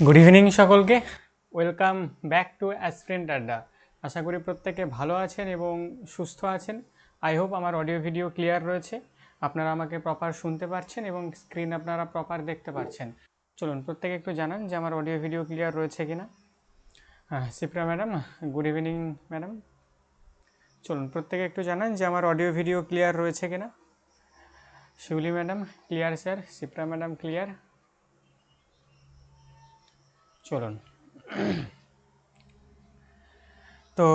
Good evening সকলকে, welcome back to অ্যাসপ্রেন্ট আড্ডা। আশা করি প্রত্যেকে ভালো আছেন এবং সুস্থ আছেন। আই হোপ আমার অডিও ভিডিও ক্লিয়ার রয়েছে, আপনারা আমাকে প্রপার শুনতে পারছেন এবং স্ক্রিন আপনারা প্রপার দেখতে পাচ্ছেন। চলুন প্রত্যেকে একটু জানান যে আমার অডিও ভিডিও ক্লিয়ার রয়েছে কিনা। হ্যাঁ, Sipra madam, good evening madam. চলুন প্রত্যেকে একটু জানান যে আমার অডিও ভিডিও ক্লিয়ার রয়েছে কিনা। Shiuli madam clear sir, Shipra madam clear. চলুন, তো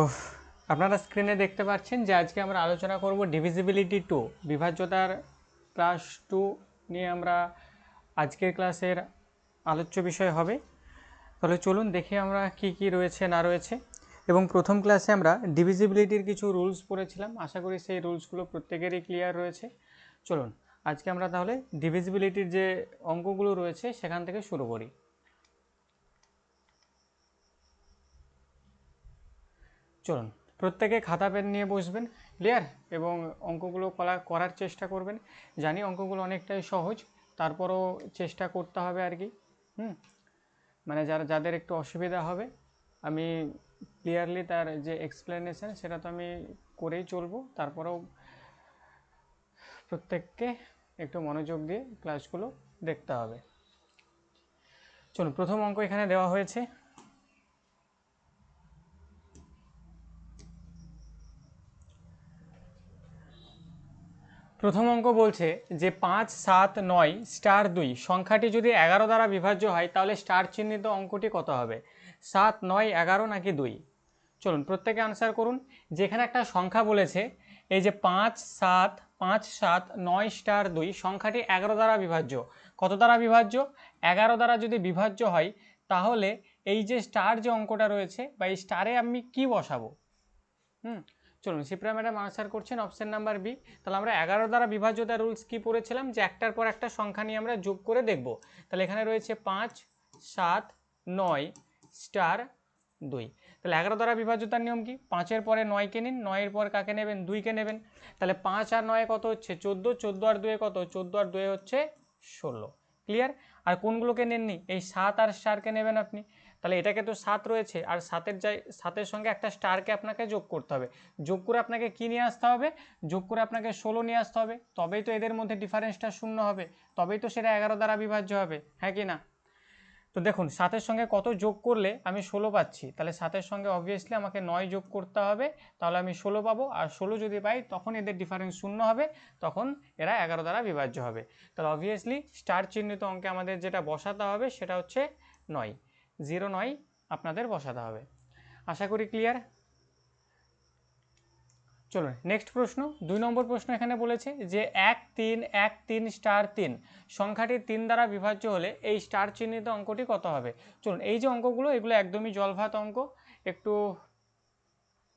আপনারা স্ক্রিনে দেখতে পাচ্ছেন যে আজকে আমরা আলোচনা করব ডিভিজিবিলিটি 2, বিভাজ্যতার ক্লাস 2 নিয়ে আমরা আজকের ক্লাসের আলোচ্য বিষয় হবে। তাহলে চলুন দেখি আমরা কি কি রয়েছে না রয়েছে। এবং প্রথম ক্লাসে আমরা ডিভিজিবিলিটির কিছু রুলস পড়েছিলাম, আশা করি সেই রুলসগুলো প্রত্যেকেরই ক্লিয়ার রয়েছে। চলুন আজকে আমরা তাহলে ডিভিজিবিলিটির যে অঙ্কগুলো রয়েছে সেখান থেকে শুরু করি। চলুন প্রত্যেকে খাতা পেন নিয়ে বসবেন, ক্লিয়ার, এবং অঙ্কগুলো করার চেষ্টা করবেন। জানি অঙ্কগুলো অনেকটাই সহজ, তারপরও চেষ্টা করতে হবে আর কি। মানে যাদের একটু অসুবিধা হবে, আমি ক্লিয়ারলি তার যে এক্সপ্লেনেশন সেটা তো আমি করেই চলবো, তারপরেও প্রত্যেককে একটু মনোযোগ দিয়ে ক্লাসগুলো দেখতে হবে। চলুন প্রথম অঙ্ক এখানে দেওয়া হয়েছে। প্রথম অঙ্ক বলছে যে 5, 7, 9, স্টার 2 সংখ্যাটি যদি 11 দ্বারা বিভাজ্য হয় তাহলে স্টার চিহ্নিত অঙ্কটি কত হবে? 7, 9, 11 নাকি 2? চলুন প্রত্যেকে আনসার করুন। যেখানে একটা সংখ্যা বলেছে, এই যে 5, 7, 5, 7, 9, স্টার 2 সংখ্যাটি 11 দ্বারা বিভাজ্য। কত দ্বারা বিভাজ্য? 11 দ্বারা যদি বিভাজ্য হয় তাহলে এই যে স্টার যে অঙ্কটা রয়েছে বা এই স্টারে আমি কি বসাবো? চলুন সিপ্রা ম্যাডাম আনসার করছেন অপশন নাম্বার বি। তাহলে আমরা 11 দ্বারা বিভাজ্যতা রুলস কি পড়েছিলাম, যে একটার পর একটা সংখ্যা নিয়ে আমরা যোগ করে দেখব। তাহলে এখানে রয়েছে 5, 7, 9, স্টার 2। তাহলে 11 দ্বারা বিভাজ্যতার নিয়ম কি? 5-এর পরে 9কে নিন, 9-এর পর কাকে নেবেন? 2কে নেবেন। তাহলে 5 আর 9 কত হচ্ছে? 14, 14 আর 2 কত? 14 আর 2 হচ্ছে 16। ক্লিয়ার? আর কোনগুলোকে নেননি? এই 7 আর স্টারকে নেবেন আপনি। তাহলে এটাকে তো 7 রয়েছে, আর 7-এর সঙ্গে একটা স্টারকে আপনাকে যোগ করতে হবে। যোগ করে আপনাকে কি নিয়ে আসতে হবে? যোগ করে আপনাকে 16 নিয়ে আসতে হবে, তবেই তো এদের মধ্যে ডিফারেন্সটা শূন্য হবে, তবেই তো সেটা 11 দ্বারা বিভাজ্য হবে, হ্যাঁ কি না? তো দেখুন 7-এর সঙ্গে কত যোগ করলে আমি 16 পাচ্ছি, তাহলে 7-এর সঙ্গে অবভিয়াসলি আমাকে 9 যোগ করতে হবে, তাহলে আমি 16 পাবো। আর 16 যদি পাই তখন এদের ডিফারেন্স শূন্য হবে, তখন এরা 11 দ্বারা বিভাজ্য হবে। তাহলে অবভিয়াসলি স্টার চিহ্নিত অঙ্কে আমাদের যেটা বসাতে হবে সেটা হচ্ছে 9, 0, 9 আপনাদের বসাতে হবে। আশা করি ক্লিয়ার। চলুন নেক্সট প্রশ্ন, 2 নম্বর প্রশ্ন এখানে বলেছে যে 1, 3, 1, 3, স্টার 3 সংখ্যাটি 3 দ্বারা বিভাজ্য হলে এই স্টার চিহ্নিত অঙ্কটি কত হবে? চলুন এই যে অঙ্কগুলো, এগুলো একদমই জলভাত অঙ্ক, একটু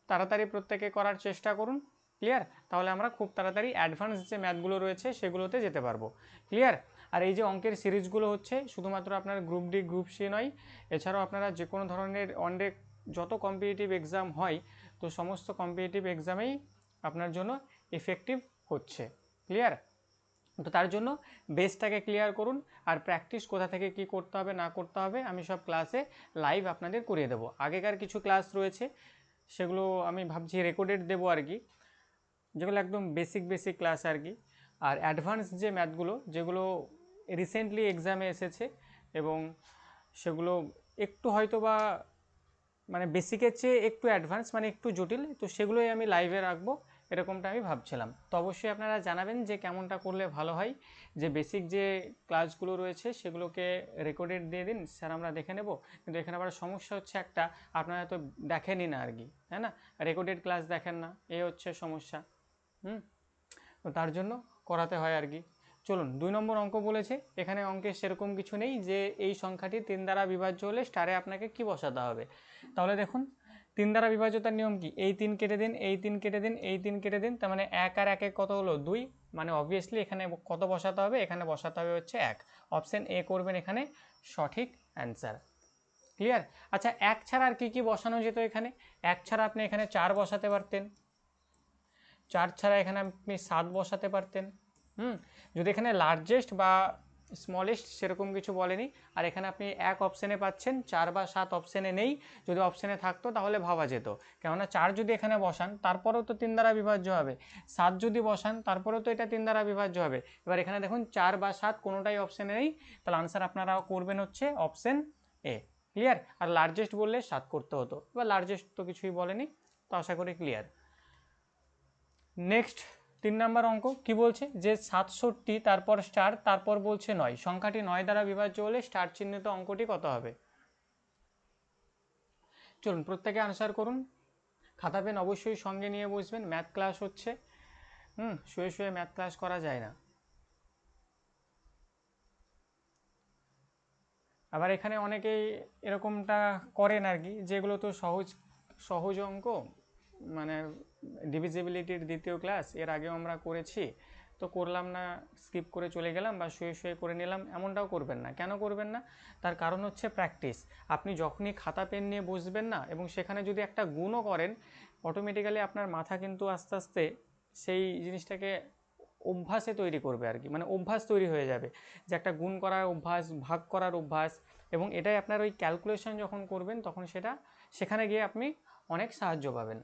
তাড়াতাড়ি প্রত্যেকে করার চেষ্টা করুন। ক্লিয়ার? তাহলে আমরা খুব তাড়াতাড়ি অ্যাডভান্স যে ম্যাথগুলো রয়েছে সেগুলোতে যেতে পারবো। ক্লিয়ার? আর এই যে অঙ্কের সিরিজগুলো হচ্ছে শুধুমাত্র আপনার গ্রুপ ডি গ্রুপ সি নয়, এছাড়াও আপনারা যে কোনো ধরনের ওয়ানডে যত কম্পিটিটিভ এক্সাম হয়, তো সমস্ত কম্পিটিটিভ এক্সামেই আপনার জন্য এফেক্টিভ হচ্ছে। ক্লিয়ার? তো তার জন্য বেসটাকে ক্লিয়ার করুন, আর প্র্যাকটিস কোথা থেকে কি করতে হবে না করতে হবে আমি সব ক্লাসে লাইভ আপনাদের করিয়ে দেবো। আগেকার কিছু ক্লাস রয়েছে সেগুলো আমি ভাবছি রেকর্ডেড দেবো আর কি, যেগুলো একদম বেসিক ক্লাস আর কি। আর অ্যাডভান্স যে ম্যাথগুলো যেগুলো রিসেন্টলি এক্সামে এসেছে এবং সেগুলো একটু হয়তো বা মানে বেসিকের চেয়ে একটু অ্যাডভান্স, মানে একটু জটিল, তো সেগুলোই আমি লাইভে রাখবো, এরকমটা আমি ভাবছিলাম। তো অবশ্যই আপনারা জানাবেন যে কেমনটা করলে ভালো হয়, যে বেসিক যে ক্লাসগুলো রয়েছে সেগুলোকে রেকর্ডেড দিয়ে দিন স্যার, আমরা দেখে নেব। কিন্তু এখানে আবার সমস্যা হচ্ছে একটা, আপনারা তো দেখেনই না আর কি, তাই না? রেকর্ডেড ক্লাস দেখেন না, এই হচ্ছে সমস্যা। তো তার জন্য করাতে হয় আর কি। চলুন 2 নম্বর অঙ্ক বলেছে, এখানে অঙ্কে সেরকম কিছু নেই যে এই সংখ্যাটি 3 দ্বারা বিভাজ্য হলে স্টারে আপনাকে কি বসাতে হবে। তাহলে দেখুন 3 দ্বারা বিভাজ্যতার নিয়ম কি? এই 3 কেটে দিন, এই 3 কেটে দিন, এই 3 কেটে দিন, তার মানে 1 আর 1 কত হলো? 2। মানে অবভিয়াসলি এখানে কত বসাতে হবে? এখানে বসাতে হবে হচ্ছে 1। অপশন এ করবেন এখানে সঠিক অ্যান্সার। ক্লিয়ার? আচ্ছা 1 ছাড়া আর কি কি বসানো যেত এখানে? 1 ছাড়া আপনি এখানে 4 বসাতে পারতেন, 4 ছাড়া এখানে আপনি 7 বসাতে পারতেন। যদি এখানে লার্জেস্ট বা স্মলেস্ট সেরকম কিছু বলেনি। আর এখানে আপনি এক অপশানে পাচ্ছেন, 4 বা 7 অপশানে নেই। যদি অপশানে থাকতো তাহলে ভাবা যেত, কেননা 4 যদি এখানে বসান তারপরেও তো 3 দ্বারা বিভাজ্য হবে, 7 যদি বসান তারপরেও তো এটা 3 দ্বারা বিভাজ্য হবে। এবার এখানে দেখুন 4 বা 7 কোনোটাই অপশানে নেই, তাহলে আনসার আপনারা করবেন হচ্ছে অপশান এ। ক্লিয়ার? আর লার্জেস্ট বললে 7 করতে হতো, এবার লার্জেস্ট তো কিছুই বলেনি, তো আশা করি ক্লিয়ার। নেক্সট 3 নম্বর অঙ্ক কি বলছে যে 67 তারপর স্টার তারপর বলছে 9, সংখ্যাটি 9 দ্বারা বিভাজ্য হলে স্টার চিহ্নিত অঙ্কটি কত হবে? চলুন প্রত্যেকে আনসার করুন। খাতা পেন অবশ্যই সঙ্গে নিয়ে বসবেন, ম্যাথ ক্লাস হচ্ছে, শুয়ে শুয়ে ম্যাথ ক্লাস করা যায় না। আবার এখানে অনেকেই এরকমটা করেন আর কি, যেগুলো তো সহজ সহজ অঙ্ক, মানে ডিভিজিবিলিটির দ্বিতীয় ক্লাস এর আগেও আমরা করেছি, তো করলাম না, স্কিপ করে চলে গেলাম বা শুয়ে শুয়ে করে নিলাম, এমনটাও করবেন না। কেন করবেন না? তার কারণ হচ্ছে প্র্যাকটিস। আপনি যখনই খাতা পেন নিয়ে বসবেন না এবং সেখানে যদি একটা গুণও করেন, অটোমেটিক্যালি আপনার মাথা কিন্তু আস্তে আস্তে সেই জিনিসটাকে অভ্যাসে তৈরি করবে আর কি, মানে অভ্যাস তৈরি হয়ে যাবে যে একটা গুণ করার অভ্যাস, ভাগ করার অভ্যাস, এবং এটাই আপনার ওই ক্যালকুলেশন যখন করবেন তখন সেখানে গিয়ে আপনি অনেক সাহায্য পাবেন।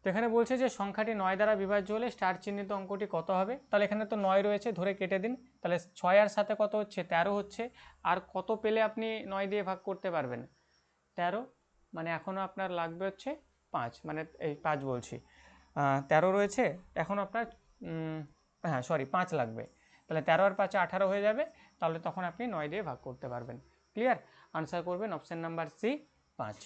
তো এখানে বলছে যে সংখ্যাটি 9 দ্বারা বিভাজ্য হলে স্টার চিহ্নিত অঙ্কটি কত হবে? তাহলে এখানে তো 9 রয়েছে, ধরে কেটে দিন। তাহলে 6 আর সাথে কত হচ্ছে? 13 হচ্ছে। আর কত পেলে আপনি 9 দিয়ে ভাগ করতে পারবেন? 13, মানে এখনও আপনার লাগবে হচ্ছে 5, মানে এই 5 বলছি, 13 রয়েছে, এখন আপনার হ্যাঁ সরি 5 লাগবে। তাহলে 13 আর 5 18 হয়ে যাবে, তাহলে তখন আপনি 9 দিয়ে ভাগ করতে পারবেন। ক্লিয়ার? আনসার করবেন অপশান নাম্বার সি, 5।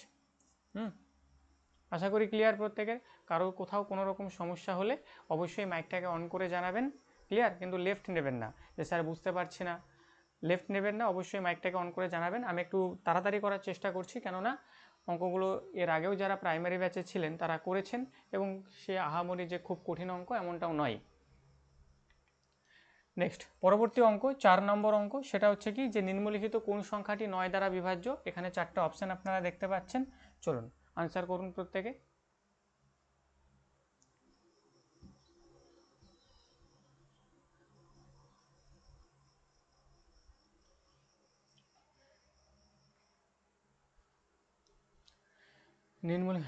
আশা করি ক্লিয়ার প্রত্যেকের। কারো কোথাও কোনো রকম সমস্যা হলে অবশ্যই মাইকটাকে অন করে জানাবেন। ক্লিয়ার? কিন্তু লেফট নেবেন না যে স্যার বুঝতে পারছি না, লেফট নেবেন না, অবশ্যই মাইকটাকে অন করে জানাবেন। আমি একটু তাড়াতাড়ি করার চেষ্টা করছি, কেননা অঙ্কগুলো এর আগেও যারা প্রাইমারি ব্যাচে ছিলেন তারা করেছেন, এবং সে আহামরি যে খুব কঠিন অঙ্ক এমনটাও নয়। নেক্সট পরবর্তী অঙ্ক 4 নম্বর অঙ্ক, সেটা হচ্ছে কি যে নিম্নলিখিত কোন সংখ্যাটি 9 দ্বারা বিভাজ্য? এখানে 4টে অপশান আপনারা দেখতে পাচ্ছেন, চলুন আনসার করুন প্রত্যেকে।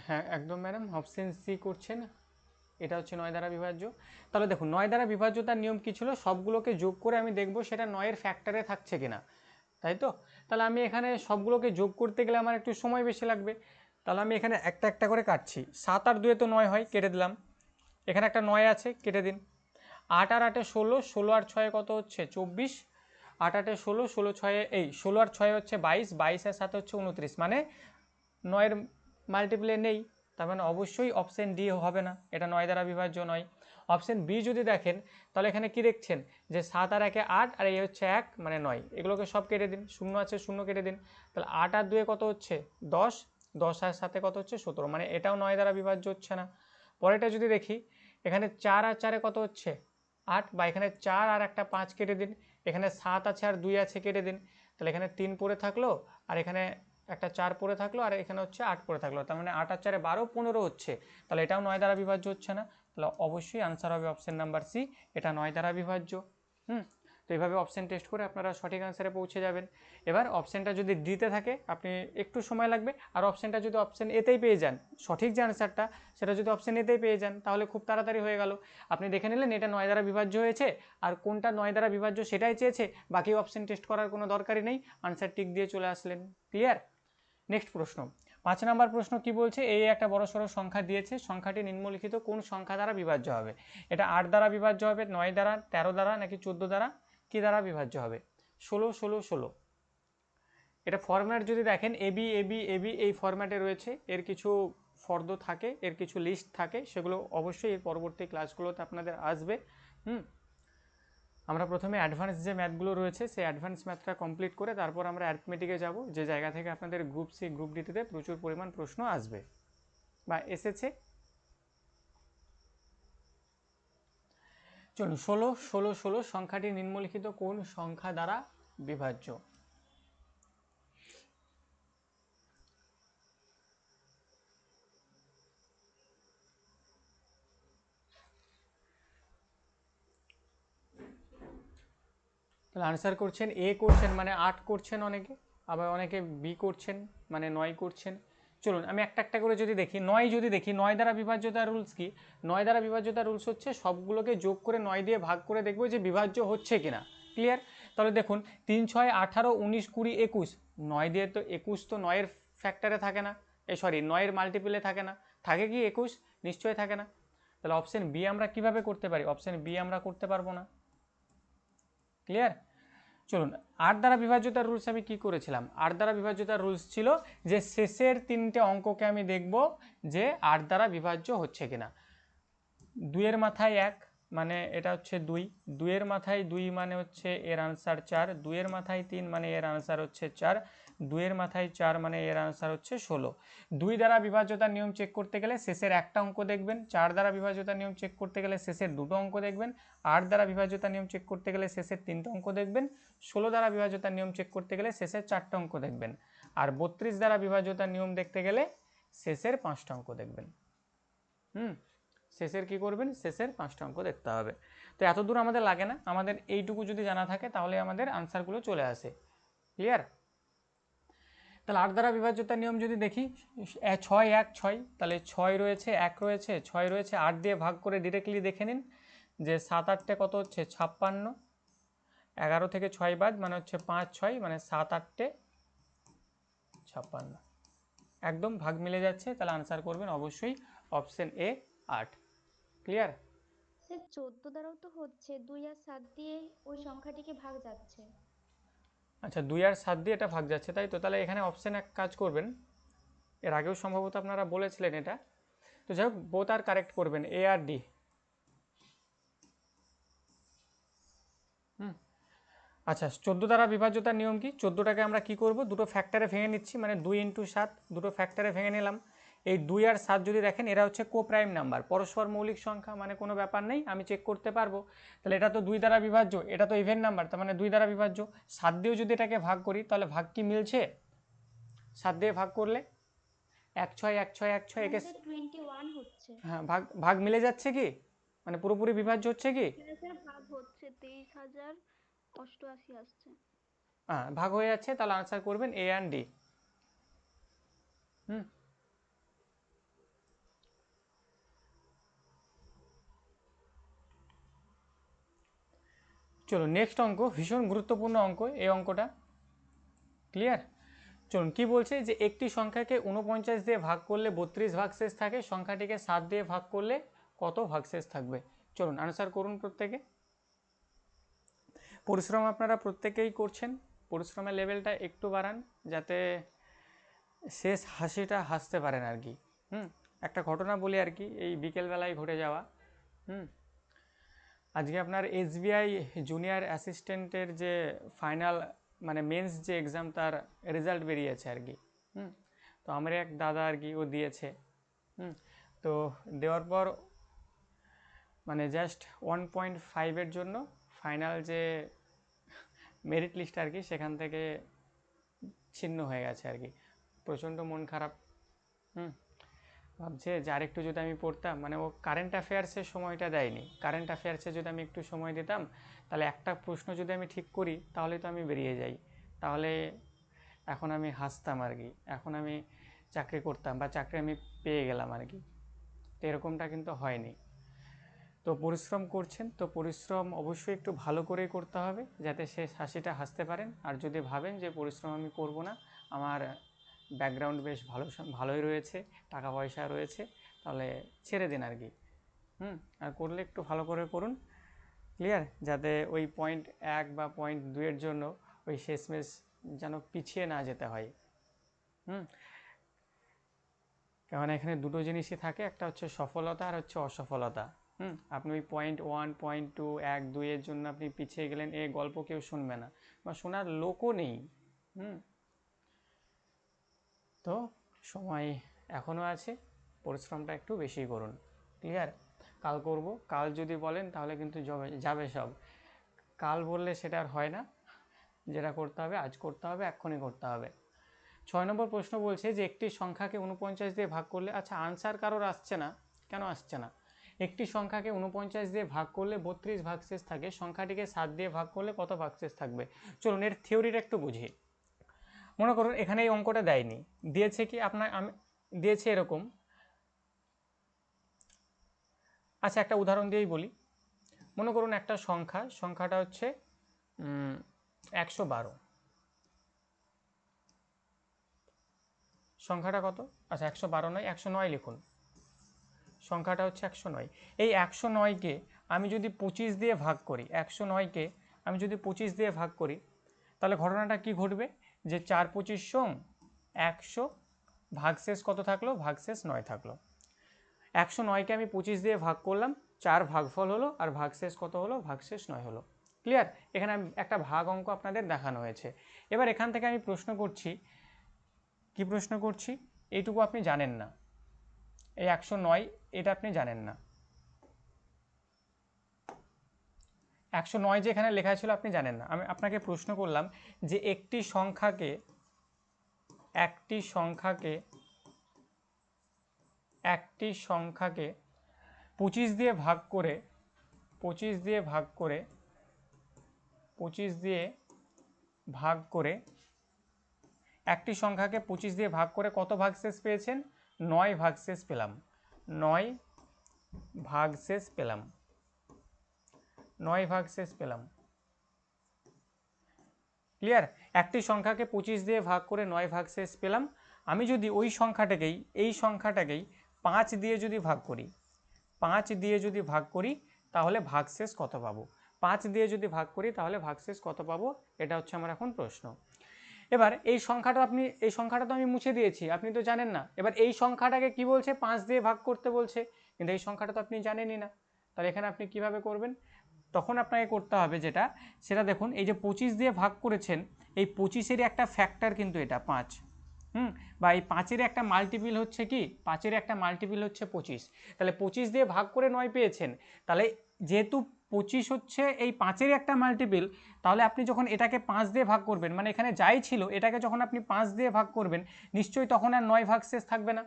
হ্যাঁ একদম ম্যাডাম, অপশান সি করছেন, এটা হচ্ছে 9 দ্বারা বিভাজ্য। তাহলে দেখুন 9 দ্বারা বিভাজ্যতার নিয়ম কী ছিল, সবগুলোকে যোগ করে আমি দেখব সেটা 9-এর ফ্যাক্টরে থাকছে কিনা, তাই তো? তাহলে আমি এখানে সবগুলোকে যোগ করতে গেলে আমার একটু সময় বেশি লাগবে, তাহলে আমি এখানে একটা একটা করে কাটছি। 7 আর 2 তো 9 হয়, কেটে দিলাম। এখানে একটা 9 আছে, কেটে দিন। 8 আর 8-এ 16, 16 আর 6-এ কত হচ্ছে? 24। 8 8-এ 16, 16 6-এ 16 আর 6 হচ্ছে 22, 22 আর 7 হচ্ছে 29, মানে 9-এর মাল্টিপ্লে নেই, তার মানে অবশ্যই অপশান ডি হবে না, এটা 9 দ্বারা বিভাজ্য নয়। অপশান বি যদি দেখেন তাহলে এখানে কি দেখছেন যে 7 আর 1-এ 8 আর এই হচ্ছে 1, মানে 9, এগুলোকে সব কেটে দিন, শূন্য আছে শূন্য কেটে দিন। তাহলে 8 আর 2-এ কত হচ্ছে? 10, 10 আর 7-এ কত হচ্ছে? 17, মানে এটাও 9 দ্বারা বিভাজ্য হচ্ছে না। পরেরটা যদি দেখি, এখানে 4 আর 4-এ কত হচ্ছে? 8, বা এখানে 4 আর একটা 5 কেটে দিন, এখানে 7 আছে আর 2 আছে, কেটে দিন। তাহলে এখানে 3 পড়ে থাকলো, আর এখানে একটা 4 পড়ে থাকলো, আর এখানে হচ্ছে 8 পড়ে থাকলো, তার মানে 8 আর 4-এ 12, 15 হচ্ছে। তাহলে এটাও 9 দ্বারা বিভাজ্য হচ্ছে না, তাহলে অবশ্যই আনসার হবে অপশান নাম্বার সি, এটা 9 দ্বারা বিভাজ্য। তো এইভাবে অপশান টেস্ট করে আপনারা সঠিক আনসারে পৌঁছে যাবেন। এবার অপশানটা যদি ডিতে থাকে আপনি একটু সময় লাগবে, আর অপশানটা যদি অপশান এতেই পেয়ে যান, সঠিক যে আনসারটা সেটা যদি অপশান এতেই পেয়ে যান তাহলে খুব তাড়াতাড়ি হয়ে গেল। আপনি দেখে নিলেন এটা 9 দ্বারা বিভাজ্য হয়েছে, আর কোনটা 9 দ্বারা বিভাজ্য সেটাই চেয়েছে, বাকি অপশান টেস্ট করার কোনো দরকারই নেই, আনসার টিক দিয়ে চলে আসলেন। ক্লিয়ার? নেক্সট প্রশ্ন 5 নম্বর প্রশ্ন কি বলছে, এই একটা বড়সড় সংখ্যা দিয়েছে, সংখ্যাটি নিম্নলিখিত কোন সংখ্যা দ্বারা বিভাজ্য হবে? এটা 8 দ্বারা বিভাজ্য হবে, 9 দ্বারা, 13 দ্বারা, নাকি 14 দ্বারা, কি দ্বারা বিভাজ্য হবে? 16 16 16। এটা ফরম্যাট যদি দেখেন এবি এবি এবি এই ফরম্যাটে রয়েছে, এর কিছু ফর্দ থাকে, এর কিছু লিস্ট থাকে, সেগুলো অবশ্যই এর পরবর্তী ক্লাসগুলোতে আপনাদের আসবে। আমরা প্রথমে অ্যাডভান্স যে ম্যাথগুলো রয়েছে সেই অ্যাডভান্স ম্যাথটা কমপ্লিট করে তারপর আমরা অ্যারিথমেটিকে যাব, যে জায়গা থেকে আপনাদের গ্রুপ সি গ্রুপ ডিতে প্রচুর পরিমাণ প্রশ্ন আসবে বা এসেছে। চলুন 16 16 16 সংখ্যাটি নিম্নলিখিত কোন সংখ্যা দ্বারা বিভাজ্য? তাহলে আনসার করছেন এ করছেন মানে 8 করছেন অনেকে, আবার অনেকে বি করছেন মানে 9 করছেন। চলুন আমি একটা একটা করে যদি দেখি, 9 যদি দেখি, 9 দ্বারা বিভাজ্যতার রুলস কি? 9 দ্বারা বিভাজ্যতার রুলস হচ্ছে সবগুলোকে যোগ করে 9 দিয়ে ভাগ করে দেখবো যে বিভাজ্য হচ্ছে কিনা। ক্লিয়ার? তাহলে দেখুন 3 6 18 19 20 21, 9 দিয়ে তো 21 তো 9 এর ফ্যাক্টরে থাকে না, সরি 9 এর মাল্টিপলে থাকে না, থাকে কি 21? নিশ্চয়ই থাকে না। তাহলে অপশন বি আমরা কিভাবে করতে পারি? অপশন বি আমরা করতে পারবো না। ক্লিয়ার? চলুন 8 দ্বারা বিভাজ্যতার রুলস আমি কি করেছিলাম? 8 দ্বারা বিভাজ্যতার রুলস ছিল যে শেষের 3টে অঙ্ককে আমি দেখব যে 8 দ্বারা বিভাজ্য হচ্ছে কিনা। 2 এর মাথায় 1 মানে এটা হচ্ছে 2, 2 এর মাথায় 2 মানে হচ্ছে এর আনসার 4, 2 এর মাথায় 3 মানে এর আনসার হচ্ছে 4, 2 এর মাথায় 4 মানে এর আনসার হচ্ছে 16। 2 দ্বারা বিভাজ্যতার নিয়ম চেক করতে গেলে শেষের একটা অঙ্ক দেখবেন, 4 দ্বারা বিভাজ্যতার নিয়ম চেক করতে গেলে শেষের দুটো অঙ্ক দেখবেন, 8 দ্বারা বিভাজ্যতার নিয়ম চেক করতে গেলে শেষের 3টে অঙ্ক দেখবেন, 16 দ্বারা বিভাজ্যতার নিয়ম চেক করতে গেলে শেষের 4টে অঙ্ক দেখবেন, আর 32 দ্বারা বিভাজ্যতার নিয়ম দেখতে গেলে শেষের 5টে অঙ্ক দেখবেন। শেষের কি করবেন? শেষের 5টে অঙ্ক দেখতে হবে। তো এত দূর আমাদের লাগে না, আমাদের এইটুকু যদি জানা থাকে তাহলে আমাদের আনসারগুলো চলে আসে। ক্লিয়ার? তাহলে 8 দ্বারা বিভাজ্যতার নিয়ম যদি দেখি, 6 1 6, তাহলে 6 রয়েছে 1 রয়েছে 6 রয়েছে, 8 দিয়ে ভাগ করে ডিরেক্টলি দেখে নিন যে 7 8টে কত হচ্ছে 56, 11 থেকে 6 বাদ মানে হচ্ছে 5 6 মানে 7 8টে 56, একদম ভাগ মিলে যাচ্ছে। তাহলে আনসার করবেন অবশ্যই অপশন এ 8। ক্লিয়ার? স্যার 14 দ্বারাও তো হচ্ছে, 2 আর 7 দিয়ে ওই সংখ্যাটিকে ভাগ যাচ্ছে। আচ্ছা 2 আর 7 দিয়ে এটা ভাগ যাচ্ছে, তাই তো? তাহলে এখানে অপশন এক কাজ করবেন, এর আগেও সম্ভবত আপনারা বলেছিলেন এটা, তো যাই হোক বোথ আর কারেক্ট করবেন, এ আর ডি। আচ্ছা 14 দ্বারা বিভাজ্যতার নিয়ম কি? 14টাকে আমরা কি করব? দুটো ফ্যাক্টরে ভেঙে নিচ্ছি, মানে 2 × 7 দুটো ফ্যাক্টরে ভেঙে নিলাম। এই 2 আর 7 যদি দেখেন এরা হচ্ছে কো প্রাইম নাম্বার, পরস্পর মৌলিক সংখ্যা, মানে কোনো ব্যাপার নেই, আমি চেক করতে পারবো। তাহলে এটা তো 2 দ্বারা বিভাজ্য, এটা তো ইভেন নাম্বার, তার মানে 2 দ্বারা বিভাজ্য। 7 দিয়েও যদি এটাকে ভাগ করি তাহলে ভাগ কি মিলছে? 7 দিয়ে ভাগ করলে 1 6 1 6 1 6 একে, স্যার 21 হচ্ছে। হ্যাঁ ভাগ ভাগ মিলে যাচ্ছে কি? মানে পুরোপুরি বিভাজ্য হচ্ছে কি? হ্যাঁ স্যার, ভাগ হচ্ছে, 23,088 আসছে। হ্যাঁ ভাগ হয়ে যাচ্ছে, তাহলে আনসার করবেন এ অ্যান্ড ডি। চলো নেক্সট অঙ্ক, ভীষণ গুরুত্বপূর্ণ অঙ্ক এই অঙ্কটা। ক্লিয়ার? চলুন কি বলছে যে একটি সংখ্যাকে 49 দিয়ে ভাগ করলে 32 ভাগশেষ থাকে, সংখ্যাটিকে 7 দিয়ে ভাগ করলে কত ভাগশেষ থাকবে? চলুন আনসার করুন প্রত্যেকে। পরিশ্রম আপনারা প্রত্যেকেই করছেন, পরিশ্রমের লেভেলটা একটু বাড়ান যাতে শেষ হাসিটা হাসতে পারেন আর কি। একটা ঘটনা বলি আর কি, এই বিকেলবেলায় ঘটে যাওয়া। আজকে আপনার এসবিআই জুনিয়র অ্যাসিস্ট্যান্টের যে ফাইনাল মানে মেন্স যে এক্সাম, তার রেজাল্ট বেরিয়েছে আর কি। তো আমার এক দাদা আর কি ও দিয়েছে। তো দেওয়ার পর মানে জাস্ট 1.5-এর জন্য ফাইনাল যে মেরিট লিস্ট আর কি সেখান থেকে ছিন্ন হয়ে গেছে আর কি। প্রচণ্ড মন খারাপ। ভাবছে যে আরেকটু যদি আমি পড়তাম, মানে ও কারেন্ট অ্যাফেয়ার্সের সময়টা দেয়নি, কারেন্ট অ্যাফেয়ার্সে যদি আমি একটু সময় দিতাম তাহলে একটা প্রশ্ন যদি আমি ঠিক করি তাহলে তো আমি বেরিয়ে যাই, তাহলে এখন আমি হাসতাম আর কি, এখন আমি চাকরি করতাম বা চাকরি আমি পেয়ে গেলাম আর কি। তো এরকমটা কিন্তু হয়নি। তো পরিশ্রম করছেন, তো পরিশ্রম অবশ্যই একটু ভালো করেই করতে হবে যাতে সে হাসিটা হাসতে পারেন। আর যদি ভাবেন যে পরিশ্রম আমি করব না, আমার ব্যাকগ্রাউন্ড বেশ ভালোই রয়েছে, টাকা পয়সা রয়েছে, তাহলে ছেড়ে দিন আর কি। আর করলে একটু ভালো করে করুন। ক্লিয়ার? যাতে ওই পয়েন্ট 1 বা পয়েন্ট 2-এর জন্য ওই শেষমেশ যেন পিছিয়ে না যেতে হয়। কারণ এখানে দুটো জিনিসই থাকে, একটা হচ্ছে সফলতা আর হচ্ছে অসফলতা। আপনি ওই পয়েন্ট 1 পয়েন্ট 2 1 2-এর জন্য আপনি পিছিয়ে গেলেন, এ গল্প কেউ শুনবে না বা শোনার লোকও নেই। তো সময় এখনও আছে, পরিশ্রমটা একটু বেশি করুন। ক্লিয়ার? কাল করব, কাল যদি বলেন তাহলে কিন্তু যাবে সব। কাল বললে সেটা আর হয় না, যেটা করতে হবে আজ করতে হবে, এক্ষুনি করতে হবে। 6 নম্বর প্রশ্ন বলছে যে একটি সংখ্যাকে 49 দিয়ে ভাগ করলে, আচ্ছা আনসার কারোর আসছে না, কেন আসছে না? একটি সংখ্যাকে 49 দিয়ে ভাগ করলে 32 ভাগশেষ থাকে, সংখ্যাটিকে 7 দিয়ে ভাগ করলে কত ভাগশেষ থাকবে? চলুন এর থিওরিটা একটু বুঝি। মনে করুন এখানে এই অঙ্কটা দেয়নি, দিয়েছে কি আমি দিয়েছে এরকম। আচ্ছা একটা উদাহরণ দিয়েই বলি। মনে করুন একটা সংখ্যাটা হচ্ছে 112। সংখ্যাটা কত? আচ্ছা 112 নয়, 109 লিখুন। সংখ্যাটা হচ্ছে 109। এই 109কে আমি যদি 25 দিয়ে ভাগ করি, 109কে আমি যদি 25 দিয়ে ভাগ করি, তাহলে ঘটনাটা কি ঘটবে? যে 4 25 100, ভাগশেষ কত থাকলো? ভাগশেষ 9 থাকলো। 109কে আমি 25 দিয়ে ভাগ করলাম, 4 ভাগফল হলো, আর ভাগশেষ কত হলো? ভাগশেষ 9 হলো। ক্লিয়ার? এখানে একটা ভাগ অঙ্ক আপনাদের দেখানো হয়েছে। এবার এখান থেকে আমি প্রশ্ন করছি, কি প্রশ্ন করছি? এইটুকু আপনি জানেন না, এই 109 এটা আপনি জানেন না। 109 যে এখানে লেখা ছিল আপনি জানেন না। আমি আপনাকে প্রশ্ন করলাম যে একটি সংখ্যাকে 25 দিয়ে ভাগ করে 25 দিয়ে ভাগ করে একটি সংখ্যাকে 25 দিয়ে ভাগ করে কত ভাগশেষ পেয়েছেন? 9 ভাগশেষ পেলাম। 9 ভাগশেষ পেলাম। 9 ভাগশেষ পেলাম। ক্লিয়ার? একটি সংখ্যাকে 25 দিয়ে ভাগ করে 9 ভাগশেষ পেলাম। আমি যদি ওই সংখ্যাটাকেই, এই সংখ্যাটাকেই 5 দিয়ে যদি ভাগ করি, 5 দিয়ে যদি ভাগ করি তাহলে ভাগশেষ কত পাবো? 5 দিয়ে যদি ভাগ করি তাহলে ভাগশেষ কত পাবো? এটা হচ্ছে আমার এখন প্রশ্ন। এবার এই সংখ্যাটা তো আমি মুছে দিয়েছি, আপনি তো জানেন না। এবার এই সংখ্যাটাকে কি বলছে? 5 দিয়ে ভাগ করতে বলছে, কিন্তু এই সংখ্যাটা তো আপনি জানেনই না। তাহলে এখানে আপনি কিভাবে করবেন? তখন আপনাকে করতে হবে সেটা দেখুন, এই যে 25 দিয়ে ভাগ করেছেন, এই 25-এর একটা ফ্যাক্টর কিন্তু এটা 5, বা এই 5-এর একটা মাল্টিপিল হচ্ছে কি? 5-এর একটা মাল্টিপিল হচ্ছে 25। তাহলে 25 দিয়ে ভাগ করে 9 পেয়েছেন, তাহলে যেহেতু 25 হচ্ছে এই 5-এর একটা মাল্টিপিল, তাহলে আপনি যখন এটাকে 5 দিয়ে ভাগ করবেন, মানে এখানে যাই ছিল এটাকে যখন আপনি 5 দিয়ে ভাগ করবেন, নিশ্চয়ই তখন আর 9 ভাগশেষ থাকবে না।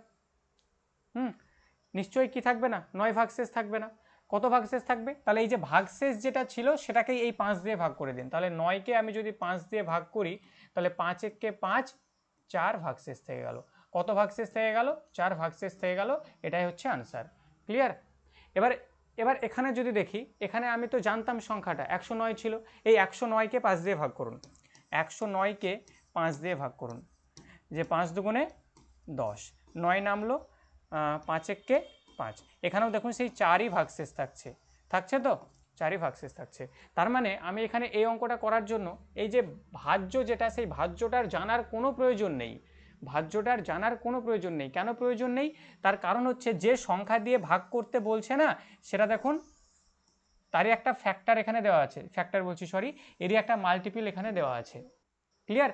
নিশ্চয়ই কি থাকবে না? 9 ভাগশেষ থাকবে না। কত ভাগশেষ থাকবে? তাহলে এই যে ভাগশেষ যেটা ছিল সেটাকেই এই 5 দিয়ে ভাগ করে দিন। তাহলে 9কে আমি যদি 5 দিয়ে ভাগ করি, তাহলে 5 একে 5, 4 ভাগশেষ থেকে গেল। কত ভাগশেষ থেকে গেল? 4 ভাগশেষ থেকে গেল। এটাই হচ্ছে আনসার। ক্লিয়ার? এবার এখানে যদি দেখি, এখানে আমি তো জানতাম সংখ্যাটা 109 ছিল। এই 109কে 5 দিয়ে ভাগ করুন। 109কে 5 দিয়ে ভাগ করুন। যে 5 দুগুণে 10, 9 নামলো, 5 একে 5। এখানেও দেখুন সেই 4ই ভাগশেষ থাকছে তো? 4ই ভাগশেষ থাকছে। তার মানে আমি এখানে এই অঙ্কটা করার জন্য এই যে ভাজ্য যেটা, সেই ভাজ্যটার জানার কোনো প্রয়োজন নেই। ভাজ্যটার জানার কোনো প্রয়োজন নেই। কেন প্রয়োজন নেই? তার কারণ হচ্ছে যে সংখ্যা দিয়ে ভাগ করতে বলছে না, সেটা দেখুন তারই একটা ফ্যাক্টর এখানে দেওয়া আছে, এরই একটা মাল্টিপিল এখানে দেওয়া আছে। ক্লিয়ার?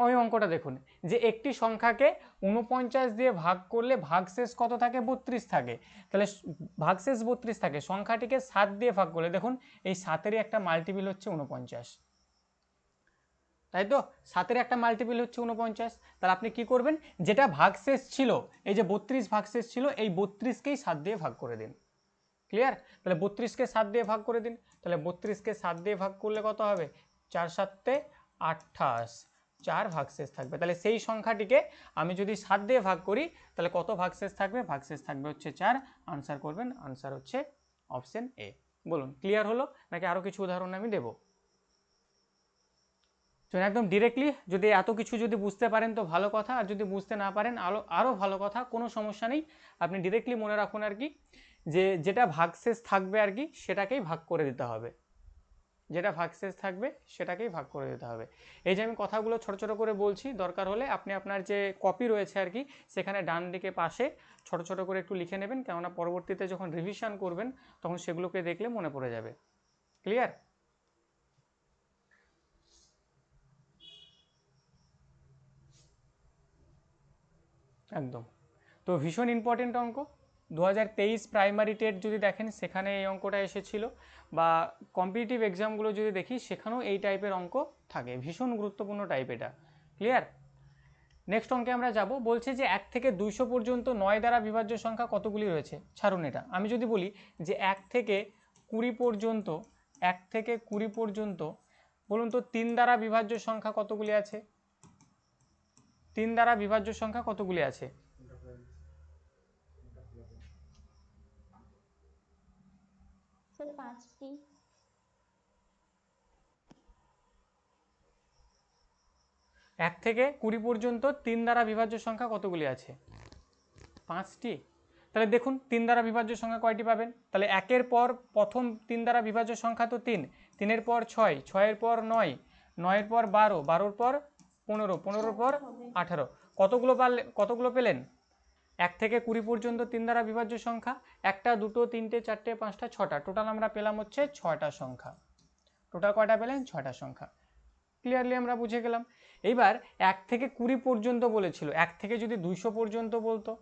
ওই অঙ্কটা দেখুন, যে একটি সংখ্যাকে 49 দিয়ে ভাগ করলে ভাগশেষ কত থাকে? 32 থাকে। তাহলে ভাগশেষ 32 থাকে, সংখ্যাটিকে 7 দিয়ে ভাগ করলে দেখুন এই 7-এরই একটা মাল্টিপিল হচ্ছে 49, তাই তো? 7-এর একটা মাল্টিপিল হচ্ছে 49। তাহলে আপনি কি করবেন? যেটা ভাগশেষ ছিল, এই যে 32 ভাগশেষ ছিল, এই 32কেই 7 দিয়ে ভাগ করে দিন। ক্লিয়ার? তাহলে 32কে 7 দিয়ে ভাগ করে দিন। তাহলে 32কে 7 দিয়ে ভাগ করলে কত হবে? 4 7 28, 4 ভাগশেষ থাকবে। তাহলে সেই সংখ্যাটিকে আমি যদি 7 দিয়ে ভাগ করি, তাহলে কত ভাগশেষ থাকবে? ভাগশেষ থাকবে হচ্ছে 4। আনসার করবেন, আনসার হচ্ছে অপশন এ। বলুন ক্লিয়ার হলো নাকি আরও কিছু উদাহরণ আমি দেব? তো একদম ডিরেক্টলি যদি এত কিছু যদি বুঝতে পারেন তো ভালো কথা, আর যদি বুঝতে না পারেন আরও ভালো কথা, কোনো সমস্যা নেই। আপনি ডিরেক্টলি মনে রাখুন আর কি, যে যেটা ভাগশেষ থাকবে আর কি সেটাকেই ভাগ করে দিতে হবে। যেটা ভাগশেষ থাকবে সেটাকেই ভাগ করে দিতে হবে। এই যে আমি কথাগুলো ছোট ছোট করে বলছি, দরকার হলে আপনি আপনার যে কপি রয়েছে আর কি, সেখানে ডান দিকে পাশে ছোট ছোট করে একটু লিখে নেবেন, কেননা পরবর্তীতে যখন রিভিশন করবেন তখন সেগুলোকে দেখলে মনে পড়ে যাবে। ক্লিয়ার? একদম। তো ভীষণ ইম্পর্টেন্ট অঙ্ক। 2023 প্রাইমারি টেট যদি দেখেন সেখানে এই অঙ্কটা এসেছিল, বা কম্পিটিটিভ এক্সামগুলো যদি দেখি সেখানেও এই টাইপের অঙ্ক থাকে। ভীষণ গুরুত্বপূর্ণ টাইপ এটা। ক্লিয়ার? নেক্সট অঙ্কে আমরা যাব, বলছে যে 1 থেকে 200 পর্যন্ত 9 দ্বারা বিভাজ্য সংখ্যা কতগুলি রয়েছে। ছাড়ুন এটা, আমি যদি বলি যে 1 থেকে 20 পর্যন্ত, 1 থেকে 20 পর্যন্ত বলুন তো 3 দ্বারা বিভাজ্য সংখ্যা কতগুলি আছে? 3 দ্বারা বিভাজ্য সংখ্যা কতগুলি আছে? স্যার 5টি। 1 থেকে 20 পর্যন্ত 3 দ্বারা বিভাজ্য সংখ্যা কতগুলি আছে? 5টি। তাহলে দেখুন 3 দ্বারা বিভাজ্য সংখ্যা কয়টি পাবেন? তাহলে 1-এর পর প্রথম 3 দ্বারা বিভাজ্য সংখ্যা তো 3, 3-এর পর 6, 6-এর পর 9, 9-এর পর 12, 12-এর পর 15, 15-এর পর 18, কতগুলো পেলেন? 1 থেকে 20 পর্যন্ত 3 দ্বারা বিভাজ্য সংখ্যা, 1টা 2টো 3টে 4টে 5টা 6টা, টোটাল আমরা পেলাম হচ্ছে 6টা সংখ্যা। টোটাল কয়টা পেলেন? 6টা সংখ্যা। ক্লিয়ারলি আমরা বুঝে গেলাম। এইবার 1 থেকে 20 পর্যন্ত বলেছিল, 1 থেকে যদি 200 পর্যন্ত বলতো,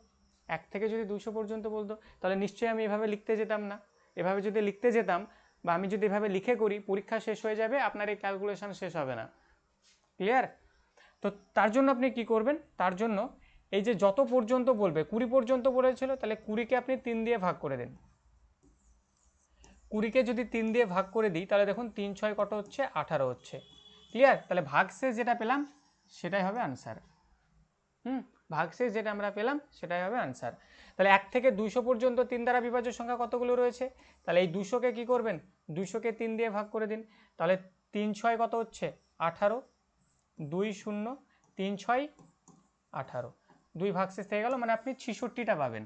1 থেকে যদি 200 পর্যন্ত বলতো, তাহলে নিশ্চয়ই আমি এভাবে লিখতে যেতাম না। এভাবে যদি লিখতে যেতাম বা আমি যদি এভাবে লিখে করি, পরীক্ষা শেষ হয়ে যাবে, আপনার এই ক্যালকুলেশন শেষ হবে না। ক্লিয়ার? তো তার জন্য আপনি কি করবেন? তার জন্য এই যে যত পর্যন্ত বলবে, 20 পর্যন্ত বলেছিল, তাহলে 20কে আপনি 3 দিয়ে ভাগ করে দিন। 20কে যদি 3 দিয়ে ভাগ করে দিই, তাহলে দেখুন 3 6 কত হচ্ছে? 18 হচ্ছে। ক্লিয়ার? তাহলে ভাগশেষ যেটা পেলাম সেটাই হবে আনসার। ভাগশেষ যেটা আমরা পেলাম সেটাই হবে আনসার। তাহলে 1 থেকে 200 পর্যন্ত 3 দ্বারা বিভাজ্য সংখ্যা কতগুলো রয়েছে? তাহলে এই 200কে কি করবেন? 200কে 3 দিয়ে ভাগ করে দিন। তাহলে 3 6 কত হচ্ছে? 18, 2 0, 3 6 18, 2 ভাগশেষ থেকে গেল, মানে আপনি 66টা পাবেন।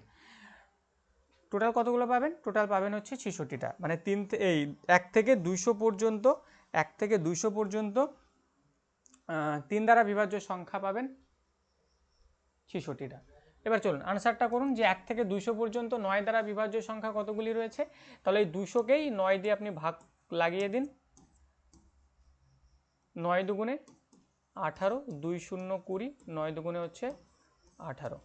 টোটাল কতগুলো পাবেন? টোটাল পাবেন হচ্ছে 66টা, মানে 1 থেকে 200 পর্যন্ত, 1 থেকে 200 পর্যন্ত 3 দ্বারা বিভাজ্য সংখ্যা পাবেন 66টা। এবার চলুন আনসারটা করুন যে 1 থেকে 200 পর্যন্ত 9 দ্বারা বিভাজ্য সংখ্যা কতগুলি রয়েছে। তাহলে এই 200কেই 9 দিয়ে আপনি ভাগ লাগিয়ে দিন। 9 দুগুণে 18, 2 0 20, 9 দুগুণে হচ্ছে 18।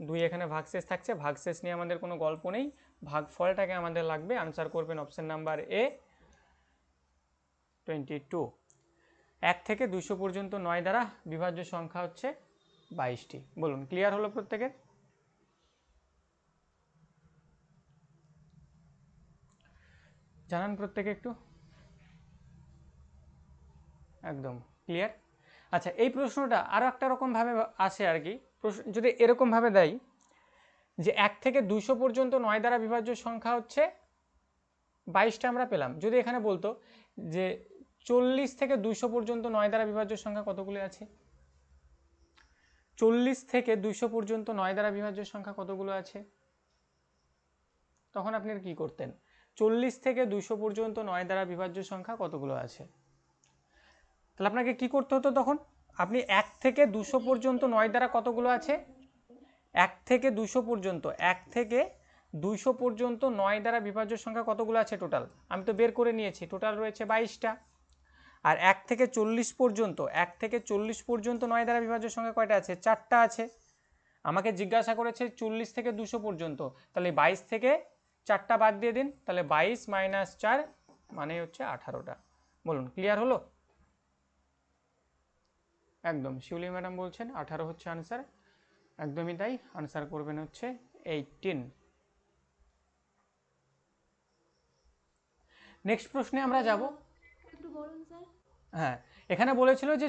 2 এখানে ভাগশেষ থাকছে, ভাগশেষ নিয়ে আমাদের কোনো গল্প নেই, ভাগফলটাকে আমাদের লাগবে। আনসার করবেন অপশন নাম্বার এ 22। 1 থেকে 200 পর্যন্ত 9 দ্বারা বিভাজ্য সংখ্যা হচ্ছে 22টি। বলুন ক্লিয়ার হলো প্রত্যেকের? জানান প্রত্যেকে একটু। একদম ক্লিয়ার। আচ্ছা, এই প্রশ্নটা আরও একটা রকমভাবে আসে আর কি। যদি এরকমভাবে দেয় যে 1 থেকে 200 পর্যন্ত 9 দ্বারা বিভাজ্য সংখ্যা হচ্ছে 22টা আমরা পেলাম। যদি এখানে বলতো যে 40 থেকে 200 পর্যন্ত 9 দ্বারা বিভাজ্য সংখ্যা কতগুলি আছে? 40 থেকে 200 পর্যন্ত 9 দ্বারা বিভাজ্য সংখ্যা কতগুলো আছে? তখন আপনি কি করতেন? 40 থেকে 200 পর্যন্ত 9 দ্বারা বিভাজ্য সংখ্যা কতগুলো আছে? তাহলে আপনাকে কি করতে হতো তখন? আপনি 1 থেকে 200 পর্যন্ত 9 দ্বারা কতগুলো আছে? 1 থেকে 200 পর্যন্ত, 1 থেকে 200 পর্যন্ত 9 দ্বারা বিভাজ্য সংখ্যা কতগুলো আছে টোটাল? আমি তো বের করে নিয়েছি, টোটাল রয়েছে 22টা। আর 1 থেকে 40 পর্যন্ত, 1 থেকে 40 পর্যন্ত 9 দ্বারা বিভাজ্য সংখ্যা কয়টা আছে? 4টা আছে। আমাকে জিজ্ঞাসা করেছে 40 থেকে 200 পর্যন্ত, তাহলে 22 থেকে 4টা বাদ দিয়ে দিন, তাহলে 22 - 4 মানে হচ্ছে 18টা। বলুন ক্লিয়ার হলো? একদম শিউলি ম্যাডাম বলছেন 18 হচ্ছে আনসার। একদমই তাই, আনসার করবেন হচ্ছে 18। নেক্সট প্রশ্নে আমরা যাব। একটু বলুন স্যার। হ্যাঁ, এখানে বলেছিল যে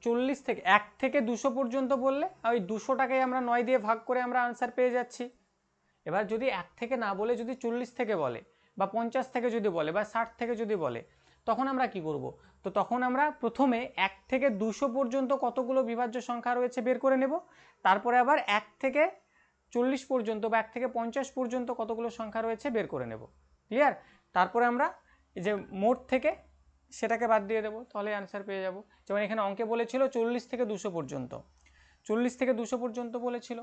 40 থেকে 1 থেকে 200 পর্যন্ত বললে ওই 200টাকে আমরা 9 দিয়ে ভাগ করে আমরা আনসার পেয়ে যাচ্ছি। এবার যদি 1 থেকে না বলে যদি 40 থেকে বলে বা 50 থেকে যদি বলে বা 60 থেকে যদি বলে, তখন আমরা কি করব? তো তখন আমরা প্রথমে 1 থেকে 200 পর্যন্ত কতগুলো বিভাজ্য সংখ্যা রয়েছে বের করে নেব, তারপরে আবার 1 থেকে 40 পর্যন্ত বা 1 থেকে 50 পর্যন্ত কতগুলো সংখ্যা রয়েছে বের করে নেব। ক্লিয়ার? তারপরে আমরা এই যে মোট থেকে সেটাকে বাদ দিয়ে দেবো, তাহলে আনসার পেয়ে যাব। যেমন এখানে অঙ্কে বলেছিল 40 থেকে 200 পর্যন্ত, 40 থেকে 200 পর্যন্ত বলেছিল।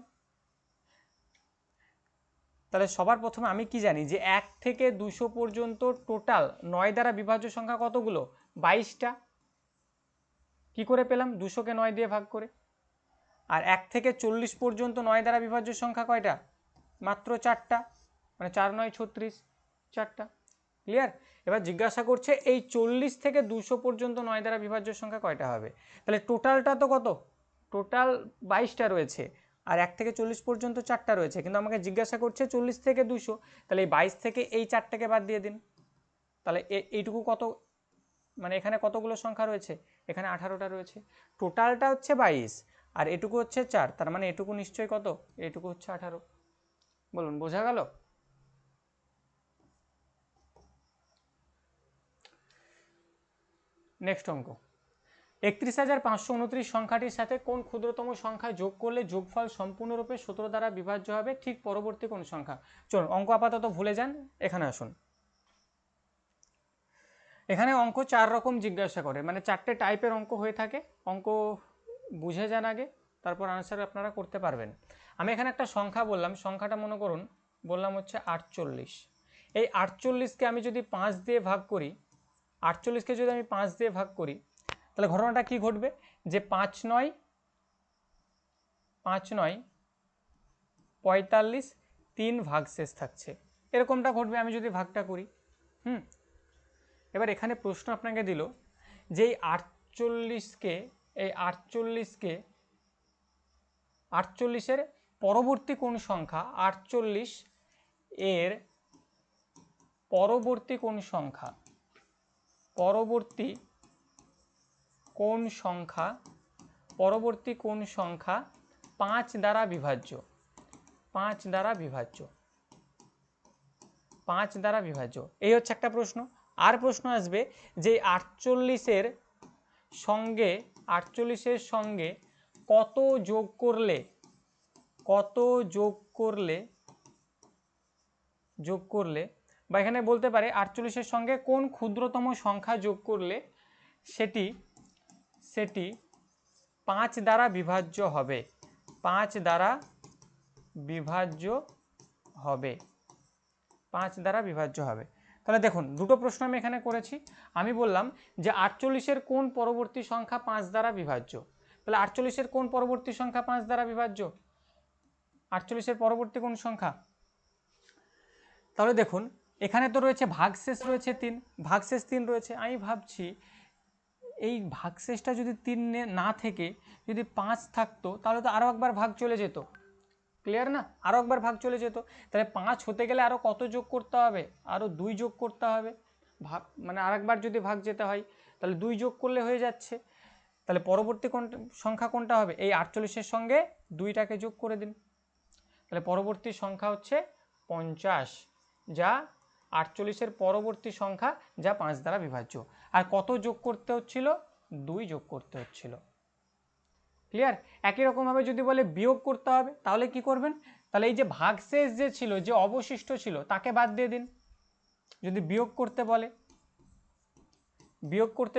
তাহলে সবার প্রথমে আমি কি জানি যে 1 থেকে 200 পর্যন্ত টোটাল 9 দ্বারা বিভাজ্য সংখ্যা কতগুলো? 22টা। কি করে পেলাম? 200কে 9 দিয়ে ভাগ করে। আর 1 থেকে 40 পর্যন্ত 9 দ্বারা বিভাজ্য সংখ্যা কয়টা? মাত্র 4টা, মানে 4 9 36, 4টা। ক্লিয়ার? এবার জিজ্ঞাসা করছে এই 40 থেকে 200 পর্যন্ত 9 দ্বারা বিভাজ্য সংখ্যা কয়টা হবে? তাহলে টোটালটা তো কত? টোটাল 22টা রয়েছে, আর 1 থেকে 40 পর্যন্ত 4টা রয়েছে, কিন্তু আমাকে জিজ্ঞাসা করছে 40 থেকে 200, তাহলে এই 22 থেকে এই 4টাকে বাদ দিয়ে দিন। তাহলে এইটুকু কত, মানে এখানে কতগুলো সংখ্যা রয়েছে, এখানে 18টা রয়েছে, টোটালটা হচ্ছে 22 আর এটুকু হচ্ছে 4, তার মানে এটুকু নিশ্চয়ই কত, এটুকু হচ্ছে 18। বলুন বোঝা গেল? নেক্সট অঙ্ক, 31,529 সংখ্যাটির সাথে কোন ক্ষুদ্রতম সংখ্যা যোগ করলে যোগফল সম্পূর্ণরূপে 17 দ্বারা বিভাজ্য হবে, ঠিক পরবর্তী কোন সংখ্যা। চলুন অঙ্ক আপাতত ভুলে যান, এখানে আসুন। এখানে অঙ্ক 4 রকম জিজ্ঞাসা করে, মানে 4টে টাইপের অঙ্ক হয়ে থাকে। অঙ্ক বুঝে যান আগে, তারপর আনসার আপনারা করতে পারবেন। আমি এখানে একটা সংখ্যা বললাম, সংখ্যাটা মনে করুন বললাম হচ্ছে 48। এই 48কে আমি যদি 5 দিয়ে ভাগ করি, 48কে যদি আমি 5 দিয়ে ভাগ করি, তাহলে ঘটনাটা কি ঘটবে, যে 5 9 45, 3 ভাগশেষ থাকছে, এরকমটা ঘটবে আমি যদি ভাগটা করি। এবার এখানে প্রশ্ন আপনাকে দিল যে এই 48-এর পরবর্তী কোন সংখ্যা, 48 এর পরবর্তী কোন সংখ্যা, পরবর্তী কোন সংখ্যা 5 দ্বারা বিভাজ্য, 5 দ্বারা বিভাজ্য, এই হচ্ছে একটা প্রশ্ন। আর প্রশ্ন আসবে যে 48-এর সঙ্গে কত যোগ করলে বা এখানে বলতে পারে 48-এর সঙ্গে কোন ক্ষুদ্রতম সংখ্যা যোগ করলে সেটি 5 দ্বারা বিভাজ্য হবে, 5 দ্বারা বিভাজ্য হবে। তাহলে দেখুন দুটো প্রশ্ন আমি এখানে করেছি। আমি বললাম যে 48-এর কোন পরবর্তী সংখ্যা 5 দ্বারা বিভাজ্য, তাহলে 48-এর কোন পরবর্তী সংখ্যা 5 দ্বারা বিভাজ্য, 48-এর পরবর্তী কোন সংখ্যা। তাহলে দেখুন এখানে তো রয়েছে ভাগশেষ রয়েছে 3, ভাগশেষ 3 রয়েছে, আমি ভাবছি এই ভাগশেষটা যদি 3 না থেকে যদি 5 থাকতো, তাহলে তো আরও একবার ভাগ চলে যেত, ক্লিয়ার না, আরও একবার ভাগ চলে যেত। তাহলে 5 হতে গেলে আরও কত যোগ করতে হবে, আরও 2 যোগ করতে হবে, ভাগ মানে আরেকবার যদি ভাগ যেতে হয় তাহলে 2 যোগ করলে হয়ে যাচ্ছে। তাহলে পরবর্তী সংখ্যা কোনটা হবে, এই 48-এর সঙ্গে 2টাকে যোগ করে দিন, তাহলে পরবর্তী সংখ্যা হচ্ছে 50, যা 48-এর পরবর্তী সংখ্যা যা 5 দ্বারা বিভাজ্য। আর কত যোগ করতে হচ্ছিল, 2 যোগ করতে হচ্ছিল, ক্লিয়ার। একই রকমভাবে যদি বলে বিয়োগ করতে হবে, তাহলে কি করবেন, তাহলে এই যে ভাগশেষ যে ছিল, যে অবশিষ্ট ছিল তাকে বাদ দিয়ে দিন। যদি বিয়োগ করতে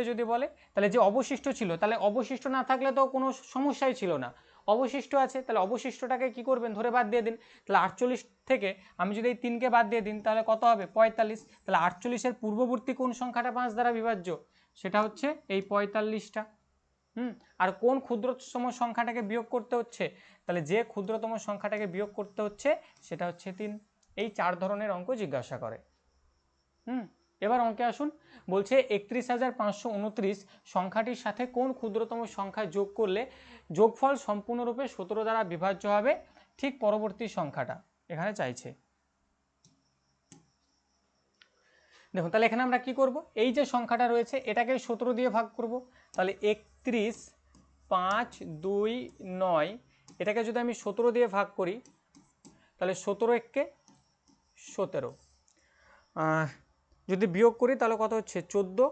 যদি বলে তাহলে যে অবশিষ্ট ছিল, তাহলে অবশিষ্ট না থাকলে তো কোনো সমস্যাই ছিল না, অবশিষ্ট আছে, তাহলে অবশিষ্টটাকে কি করবেন, ধরে বাদ দিয়ে দিন। তাহলে 48 থেকে আমি যদি এই 3কে বাদ দিয়ে দিন তাহলে কত হবে, 45। তাহলে 48-এর পূর্ববর্তী কোন সংখ্যাটা 5 দ্বারা বিভাজ্য, সেটা হচ্ছে এই 45টা। আর কোন ক্ষুদ্রতম সংখ্যাটাকে বিয়োগ করতে হচ্ছে, তাহলে যে ক্ষুদ্রতম সংখ্যাটাকে বিয়োগ করতে হচ্ছে সেটা হচ্ছে 3। এই 4 ধরনের অঙ্ক জিজ্ঞাসা করে। এবার অঙ্কে আসুন, বলছে 31,529 সংখ্যাটির সাথে কোন ক্ষুদ্রতম সংখ্যা যোগ করলে যোগফল সম্পূর্ণরূপে 17 দ্বারা বিভাজ্য হবে, ঠিক পরবর্তী সংখ্যাটা এখানে চাইছে। দেখুন তাহলে এখানে আমরা কি করব, এই যে সংখ্যাটা রয়েছে এটাকে 17 দিয়ে ভাগ করব, তাহলে 31, 5, 2, 9, এটাকে যদি আমি 17 দিয়ে ভাগ করি তাহলে 17 একে 17, যদি বিয়োগ করি তাহলে কত হচ্ছে 14,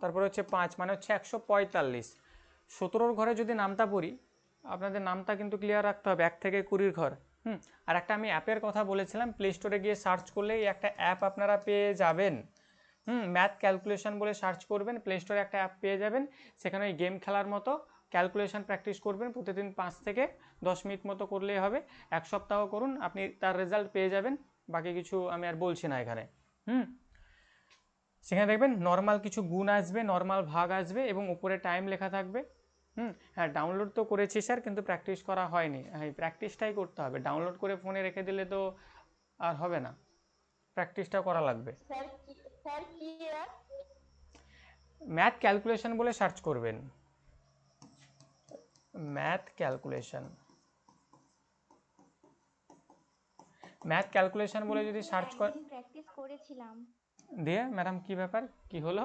তারপরে হচ্ছে 5 মানে হচ্ছে 145। 17-র ঘরে যদি নামতা পড়ি, আপনাদের নামটা কিন্তু ক্লিয়ার রাখতে হবে, 1 থেকে 20-র ঘর। আর একটা আমি অ্যাপের কথা বলেছিলাম, প্লে স্টোরে গিয়ে সার্চ করলেই একটা অ্যাপ আপনারা পেয়ে যাবেন, ম্যাথ ক্যালকুলেশন বলে সার্চ করবেন, প্লে স্টোরে একটা অ্যাপ পেয়ে যাবেন, সেখানে ওই গেম খেলার মতো ক্যালকুলেশন প্র্যাকটিস করবেন, প্রতিদিন 5 থেকে 10 মিনিট মতো করলেই হবে, 1 সপ্তাহ করুন, আপনি তার রেজাল্ট পেয়ে যাবেন। বাকি কিছু আমি আর বলছি না এখানে। সেখানে দেখবেন নর্মাল কিছু গুণ আসবে, নর্মাল ভাগ আসবে এবং উপরে টাইম লেখা থাকবে। হ্যাঁ ডাউনলোড তো করেছি স্যার, কিন্তু প্র্যাকটিস করা হয়নি। হ্যাঁ প্র্যাকটিসটাই করতে হবে, ডাউনলোড করে ফোনে রেখে দিলে তো আর হবে না, প্র্যাকটিসটা করা লাগবে। ম্যাথ ক্যালকুলেশন বলে সার্চ করবেন, ম্যাথ ক্যালকুলেশন, ম্যাথ ক্যালকুলেশন বলে যদি সার্চ কর, একদিন প্র্যাকটিস করেছিলাম। দিয়ে ম্যাডাম কি ব্যাপার, কি হলো?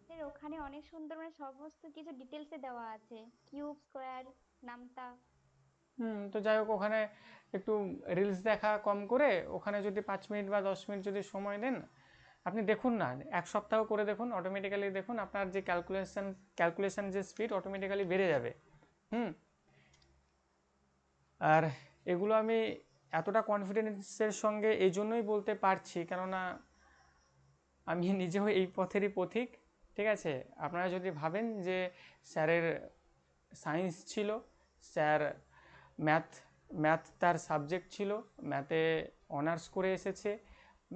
স্যার ওখানে অনেক সুন্দর মানে সমস্ত কিছু ডিটেলসে দেওয়া আছে, কিউব স্কোয়ার নামতা। তো যাই হোক, ওখানে একটু রিলস দেখা কম করে ওখানে যদি 5 মিনিট বা 10 মিনিট যদি সময় দেন, আপনি দেখুন না, এক সপ্তাহ করে দেখুন, অটোমেটিক্যালি দেখুন আপনার যে ক্যালকুলেশন যে স্পিড অটোমেটিক্যালি বেড়ে যাবে। আর এগুলো আমি এতটা কনফিডেন্সের সঙ্গে এই জন্যই বলতে পারছি, কেননা আমি নিজেও এই পথেরই পথিক। ঠিক আছে, আপনারা যদি ভাবেন যে স্যারের সায়েন্স ছিল, স্যার ম্যাথ ম্যাথ তার সাবজেক্ট ছিল, ম্যাথে অনার্স করে এসেছে,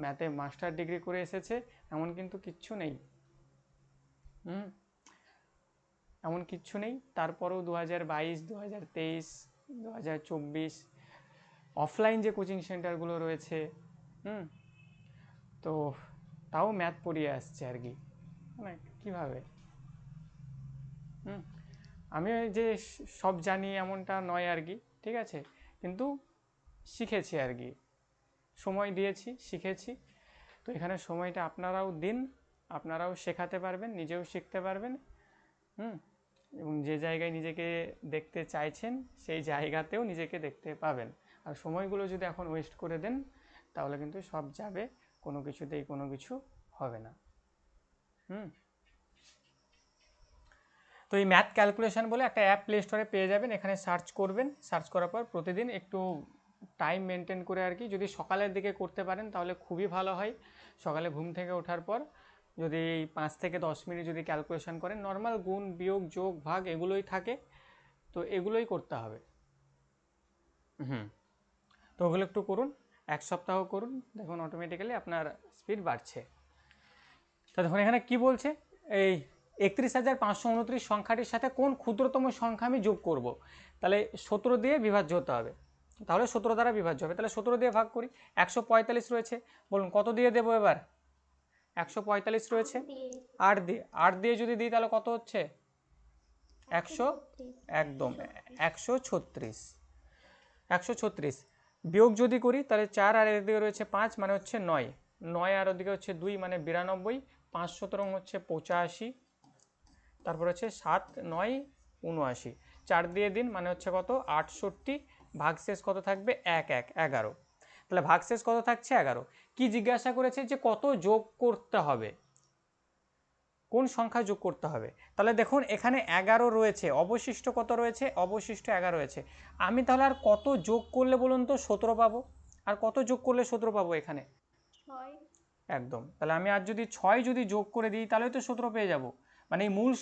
ম্যাথে মাস্টার ডিগ্রি করে এসেছে, এমন কিন্তু কিচ্ছু নেই। এমন কিচ্ছু নেই। তারপরেও 2022, 2023, 2024 অফলাইন যে কোচিং সেন্টারগুলো রয়েছে, তো তাও ম্যাথ পড়িয়ে আসছে আর কি, মানে কীভাবে। আমি যে সব জানি এমনটা নয় আর কি, ঠিক আছে, কিন্তু শিখেছি আর কি, সময় দিয়েছি, শিখেছি। তো এখানে সময়টা আপনারাও দিন, আপনারাও শেখাতে পারবেন, নিজেও শিখতে পারবেন, এবং যে জায়গায় নিজেকে দেখতে চাইছেন সেই জায়গাতেও নিজেকে দেখতে পাবেন। আর সময়গুলো যদি এখন ওয়েস্ট করে দেন তাহলে কিন্তু সব যাবে, কোনো কিছুতেই কোনো কিছু হবে না। তো এই ম্যাথ ক্যালকুলেশন বলে একটা অ্যাপ প্লে স্টোরে পেয়ে যাবেন, এখানে সার্চ করবেন, সার্চ করার পর প্রতিদিন একটু টাইম মেনটেন করে আর কি, যদি সকালের দিকে করতে পারেন তাহলে খুবই ভালো হয়। সকালে ঘুম থেকে ওঠার পর যদি 5 থেকে 10 মিনিট যদি ক্যালকুলেশন করেন, নর্মাল গুণ বিয়োগ যোগ ভাগ এগুলোই থাকে, তো এগুলোই করতে হবে। তো ওগুলো একটু করুন, এক সপ্তাহ করুন, দেখুন অটোমেটিক্যালি আপনার স্পিড বাড়ছে। তা দেখুন এখানে কি বলছে, এই 31,529 সংখ্যাটির সাথে কোন ক্ষুদ্রতম সংখ্যা আমি যোগ করব, তাহলে 17 দিয়ে বিভাজ্য হতে হবে, তাহলে 17 দ্বারা বিভাজ্য হবে, তাহলে 17 দিয়ে ভাগ করি। 145 রয়েছে, বলুন কত দিয়ে দেবো এবার? 145 রয়েছে, 8 দিয়ে যদি দিই তাহলে কত হচ্ছে? 100, একদম 136। 136 বিয়োগ যদি করি তাহলে 4 আর এদিকে রয়েছে 5 মানে হচ্ছে 9, 9 আর ওদিকে হচ্ছে 2 মানে 92, 5 17 হচ্ছে 85, তারপর হচ্ছে 7 9 79, 4 দিয়ে দিন মানে হচ্ছে কত? 68, ভাগশেষ কত থাকবে? 1 1 11, তাহলে ভাগশেষ কত থাকছে? 11। কি জিজ্ঞাসা করেছে যে কত যোগ করতে হবে, কোন সংখ্যা যোগ করতে হবে, তাহলে দেখুন এখানে 11 রয়েছে, অবশিষ্ট কত রয়েছে? অবশিষ্ট 11 রয়েছে। আমি তাহলে আর কত যোগ করলে বলুন তো 17 পাবো? আর কত যোগ করলে 17 পাবো এখানে? 6। একদম, তাহলে আমি আর যদি 6 যদি যোগ করে দিই তাহলে তো 17 পেয়ে যাব। মানে এই মূল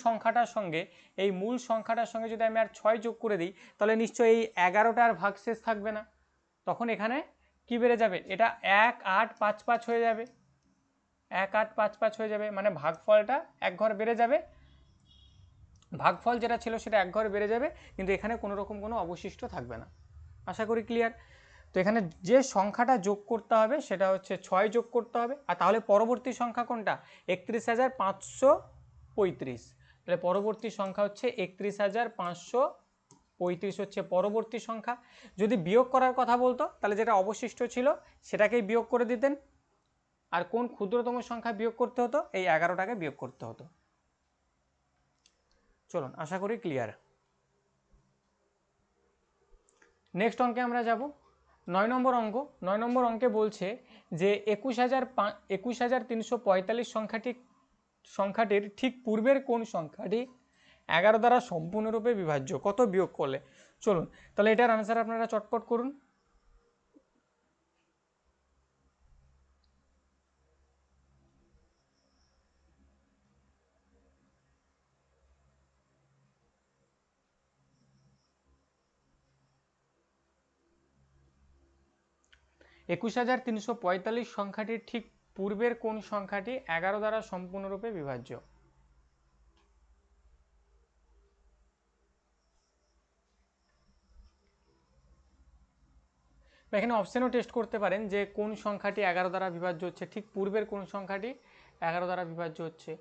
সংখ্যাটার সঙ্গে যদি আমি আর 6 যোগ করে দিই তাহলে নিশ্চয়ই এই 11টার ভাগশেষ থাকবে না, তখন এখানে কি বেড়ে যাবে? এটা 1 8 5 5 হয়ে যাবে, 1 8 5 5 হয়ে যাবে, মানে ভাগফলটা এক ঘর বেড়ে যাবে, ভাগফল যেটা ছিল সেটা এক ঘর বেড়ে যাবে, কিন্তু এখানে কোনো রকম কোনো অবশিষ্ট থাকবে না। আশা করি ক্লিয়ার। তো এখানে যে সংখ্যাটা যোগ করতে হবে সেটা হচ্ছে 6 যোগ করতে হবে, আর তাহলে পরবর্তী সংখ্যা কোনটা? 31,535, তাহলে পরবর্তী সংখ্যা হচ্ছে 31,535 হচ্ছে পরবর্তী সংখ্যা। যদি বিয়োগ করার কথা বলতো তাহলে যেটা অবশিষ্ট ছিল সেটাকেই বিয়োগ করে দিতেন, আর কোন ক্ষুদ্রতম সংখ্যা বিয়োগ করতে হতো? এই 11টাকে বিয়োগ করতে হতো। চলুন, আশা করি ক্লিয়ার। নেক্সট অঙ্কে আমরা যাব, 9 নম্বর অঙ্ক। 9 নম্বর অঙ্কে বলছে যে 21,345 সংখ্যাটির ঠিক পূর্বের কোন সংখ্যাটি 11 দ্বারা সম্পূর্ণরূপে বিভাজ্য, কত বিয়োগ করলে? চলুন তাহলে এটার আনসার আপনারা চটপট করুন। একুশ হাজার 345 সংখ্যাটির ঠিক পূর্বের কোন সংখ্যাটি 11 দ্বারা সম্পূর্ণরূপে বিভাজ্য? এখানে অপশানও টেস্ট করতে পারেন যে কোন সংখ্যাটি 11 দ্বারা বিভাজ্য হচ্ছে, ঠিক পূর্বের কোন সংখ্যাটি 11 দ্বারা বিভাজ্য হচ্ছে।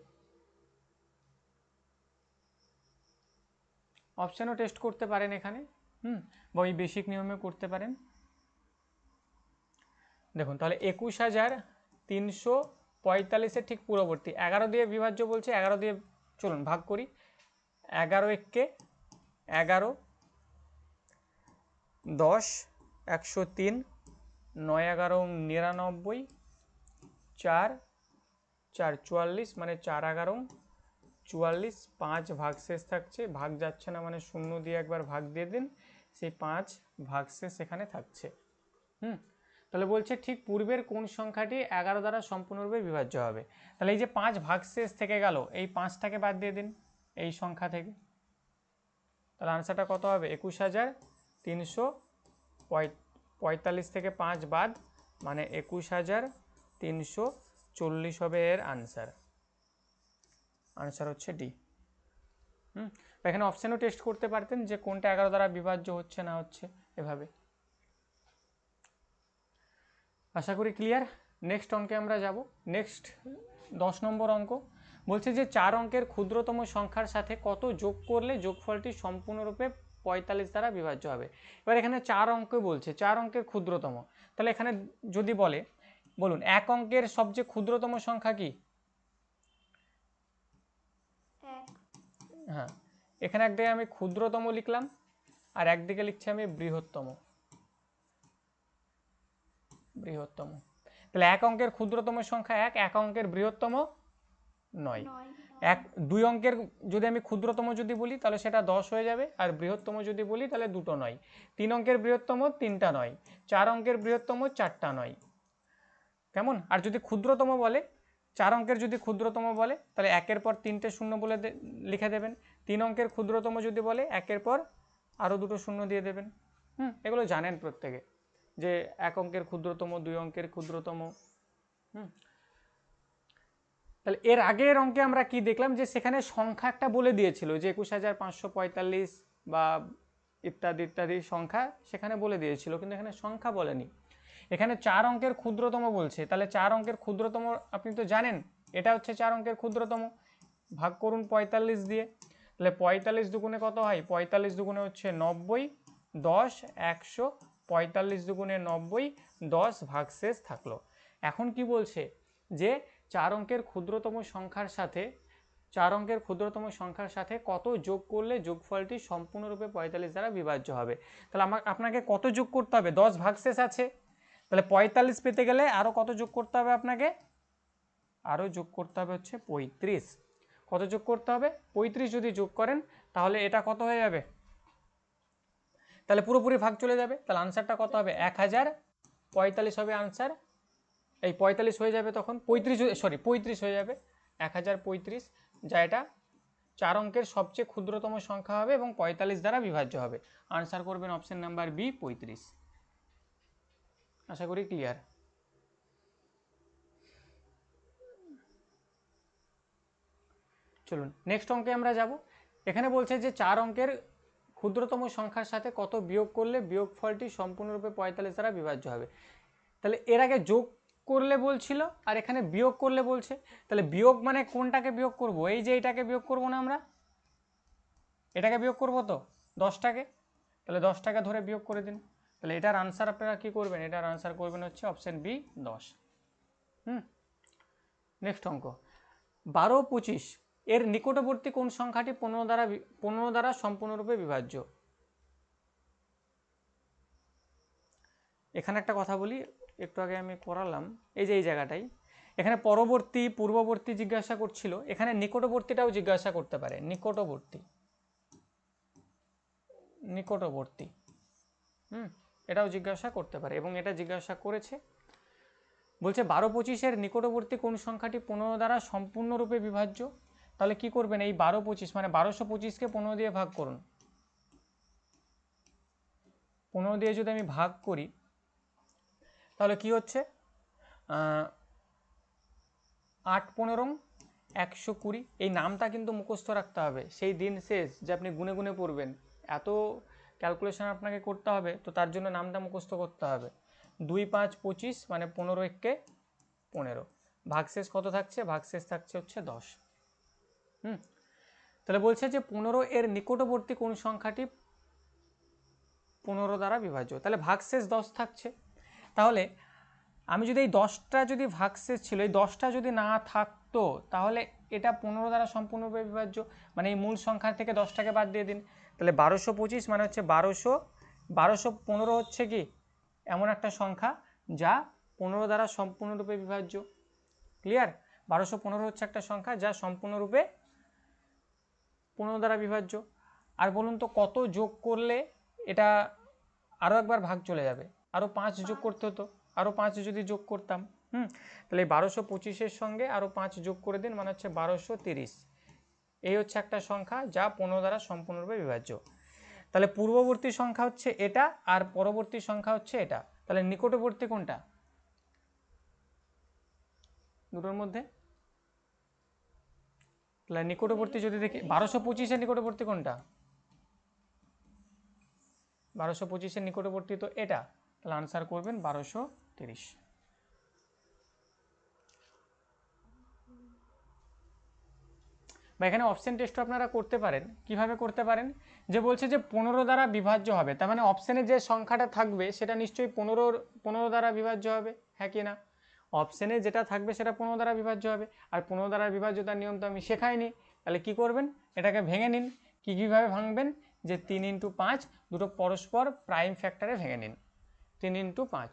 অপশানও টেস্ট করতে পারেন এখানে, বা ওই বেসিক নিয়মে করতে পারেন। দেখুন তাহলে 21,345-এর ঠিক পূর্ববর্তী 11 দিয়ে বিভাজ্য বলছে, 11 দিয়ে চলুন ভাগ করি। 11 একে 11, 10, 103, 9 11 99, 4 4 44, মানে 4 11 44, 5 ভাগশেষ থাকছে, ভাগ যাচ্ছে না মানে শূন্য দিয়ে একবার ভাগ দিয়ে দিন, সেই 5 ভাগশেষ এখানে থাকছে। তাহলে বলছে ঠিক পূর্বের কোন সংখ্যাটি 11 দ্বারা সম্পূর্ণরূপে বিভাজ্য হবে। তাহলে এই যে 5 ভাগশেষ থেকে গেল, এই 5টাকে বাদ দিয়ে দিন এই সংখ্যা থেকে, তাহলে আনসারটা কত হবে? 21,345 থেকে 5 বাদ, মানে 21,340 হবে এর আনসার। আনসার হচ্ছে ডি। এখানে অপশানও টেস্ট করতে পারতেন যে কোনটা 11 দ্বারা বিভাজ্য হচ্ছে না হচ্ছে, এভাবে। আশা করি ক্লিয়ার। নেক্সট অঙ্কে আমরা যাব। নেক্সট 10 নম্বর অঙ্ক বলছে যে 4 অঙ্কের ক্ষুদ্রতম সংখ্যার সাথে কত যোগ করলে যোগফলটি সম্পূর্ণরূপে 45 দ্বারা বিভাজ্য হবে। এবার এখানে 4 অঙ্ক বলছে, 4 অঙ্কের ক্ষুদ্রতম, তাহলে এখানে যদি বলে, বলুন 1 অঙ্কের সবচেয়ে ক্ষুদ্রতম সংখ্যা কি? হ্যাঁ, এখানে একদিকে আমি ক্ষুদ্রতম লিখলাম আর একদিকে লিখছি আমি বৃহত্তম। বৃহত্তম, তাহলে 1 অঙ্কের ক্ষুদ্রতম সংখ্যা 1, 1 অঙ্কের বৃহত্তম 9। 2 অঙ্কের যদি আমি ক্ষুদ্রতম যদি বলি তাহলে সেটা 10 হয়ে যাবে, আর বৃহত্তম যদি বলি তাহলে 2টো 9। 3 অঙ্কের বৃহত্তম 3টা 9, 4 অঙ্কের বৃহত্তম 4টা 9। কেমন? আর যদি ক্ষুদ্রতম বলে, 4 অঙ্কের যদি ক্ষুদ্রতম বলে তাহলে 1-এর পর 3টে শূন্য বলে লিখে দেবেন। 3 অঙ্কের ক্ষুদ্রতম যদি বলে 1-এর পর আরও 2টো শূন্য দিয়ে দেবেন। এগুলো জানেন প্রত্যেকে, যে 1 অঙ্কের ক্ষুদ্রতম, 2 অঙ্কের ক্ষুদ্রতম। তাহলে এর আগের অঙ্কে আমরা কি দেখলাম, যে সেখানে সংখ্যা একটা বলে দিয়েছিল যে 21,545 বা ইত্যাদি ইত্যাদি সংখ্যা সেখানে বলে দিয়েছিল, কিন্তু এখানে সংখ্যা বলেনি। এখানে 4 অঙ্কের ক্ষুদ্রতম বলছে, তাহলে 4 অঙ্কের ক্ষুদ্রতম আপনি তো জানেন এটা হচ্ছে 4 অঙ্কের ক্ষুদ্রতম, ভাগ করুন 45 দিয়ে, তাহলে 45 দুগুণে কত হয়? 45 দুগুণে হচ্ছে 90, 10, 100, 45 দুগুণে 90, 10 ভাগশেষ থাকলো। এখন কি বলছে, যে 4 অঙ্কের ক্ষুদ্রতম সংখ্যার সাথে 4 অঙ্কের ক্ষুদ্রতম সংখ্যার সাথে কত যোগ করলে যোগফলটি সম্পূর্ণরূপে 45 দ্বারা বিভাজ্য হবে। তাহলে আপনাকে কত যোগ করতে হবে? 10 ভাগশেষ আছে, তাহলে 45 পেতে গেলে আরও কত যোগ করতে হবে আপনাকে? আরও যোগ করতে হবে হচ্ছে 35। কত যোগ করতে হবে? 35 যদি যোগ করেন তাহলে এটা কত হয়ে যাবে? তাহলে পুরোপুরি ভাগ চলে যাবে, তাহলে আনসারটা কত হবে? 1045 হবে আনসার। এই 45 হয়ে যাবে তখন 35 হয়ে যাবে, 1035, যা এটা 4 অঙ্কের সবচেয়ে ক্ষুদ্রতম সংখ্যা হবে এবং 45 দ্বারা বিভাজ্য হবে। আনসার করবেন অপশন নাম্বার বি, 35। আশা করি ক্লিয়ার। চলুন নেক্সট অঙ্কে আমরা যাব। এখানে বলছে যে 4 অঙ্কের ক্ষুদ্রতম সংখ্যার সাথে কত বিয়োগ করলে বিয়োগফলটি সম্পূর্ণরূপে 45 দ্বারা বিভাজ্য হবে। তাহলে এর আগে যোগ করলে বলছিল আর এখানে বিয়োগ করলে বলছে, তাহলে বিয়োগ মানে কোনটাকে বিয়োগ করব? এই যে এটাকে বিয়োগ করব না, আমরা এটাকে বিয়োগ করব তো 10টাকে, তাহলে 10টাকে ধরে বিয়োগ করে দিন। তাহলে এটার আনসার আপনারা কি করবেন? এটার আনসার করবেন হচ্ছে অপশন বি, 10। নেক্সট অঙ্ক 1225 এর নিকটবর্তী কোন সংখ্যাটি 15 দ্বারা সম্পূর্ণরূপে বিভাজ্য? এখানে একটা কথা বলি, একটু আগে আমি করালাম, এই যে এই জায়গাটাই, এখানে পরবর্তী পূর্ববর্তী জিজ্ঞাসা করছিল, এখানে নিকটবর্তীটাও জিজ্ঞাসা করতে পারে। নিকটবর্তী, নিকটবর্তী, এটাও জিজ্ঞাসা করতে পারে এবং এটা জিজ্ঞাসা করেছে। বলছে 1225-এর নিকটবর্তী কোন সংখ্যাটি 15 দ্বারা সম্পূর্ণরূপে বিভাজ্য? তাহলে কি করবেন? এই 1225 মানে 1225কে 15 দিয়ে ভাগ করুন। 15 দিয়ে যদি আমি ভাগ করি তাহলে কি হচ্ছে? 8 15 120। এই নামটা কিন্তু মুখস্থ রাখতে হবে, সেই দিন শেষ যে আপনি গুনে গুনে পড়বেন, এত ক্যালকুলেশন আপনাকে করতে হবে, তো তার জন্য নামটা মুখস্থ করতে হবে। 2 5 25 মানে 15 একে 15, ভাগশেষ কত থাকছে? ভাগশেষ থাকছে হচ্ছে 10। তাহলে বলছে যে 15 এর নিকটবর্তী কোন সংখ্যাটি 15 দ্বারা বিভাজ্য, তাহলে ভাগশেষ 10 থাকছে। তাহলে আমি যদি এই 10টা যদি ভাগশেষ ছিল, এই 10টা যদি না থাকতো তাহলে এটা 15 দ্বারা সম্পূর্ণরূপে বিভাজ্য, মানে এই মূল সংখ্যা থেকে 10টাকে বাদ দিয়ে দিন। তাহলে 1225 মানে হচ্ছে 1215 হচ্ছে কি এমন একটা সংখ্যা যা 15 দ্বারা সম্পূর্ণরূপে বিভাজ্য। ক্লিয়ার? 1215 হচ্ছে একটা সংখ্যা যা সম্পূর্ণরূপে 15 দ্বারা বিভাজ্য। আর বলুন তো কত যোগ করলে এটা আরও একবার ভাগ চলে যাবে? আরও 5 যোগ করতে হতো, আরও 5 যদি যোগ করতাম, তাহলে এই 1225-এর সঙ্গে আরও 5 যোগ করে দিন, মানে হচ্ছে 1230। এই হচ্ছে একটা সংখ্যা যা 15 দ্বারা সম্পূর্ণরূপে বিভাজ্য। তাহলে পূর্ববর্তী সংখ্যা হচ্ছে এটা আর পরবর্তী সংখ্যা হচ্ছে এটা, তাহলে নিকটবর্তী কোনটা দুটোর মধ্যে? তাহলে নিকটবর্তী যদি দেখি 1225-এর নিকটবর্তী কোনটা? 1225-এর নিকটবর্তী তো এটা, তাহলে আনসার করবেন 1230। বা এখানে অপশন টেস্টও আপনারা করতে পারেন। কিভাবে করতে পারেন? যে বলছে যে 15 দ্বারা বিভাজ্য হবে, তার মানে অপশানে যে সংখ্যাটা থাকবে সেটা নিশ্চয়ই 15 দ্বারা বিভাজ্য হবে, হ্যাঁ কি না? অপশানে যেটা থাকবে সেটা 15 দ্বারা বিভাজ্য হবে, আর 15 দ্বারা বিভাজ্যতার নিয়ম তো আমি শেখাইনি। তাহলে কি করবেন? এটাকে ভেঙে নিন। কীভাবে ভাঙবেন? যে 3 × 5 দুটো পরস্পর প্রাইম ফ্যাক্টরে ভেঙে নিন। 3 × 5,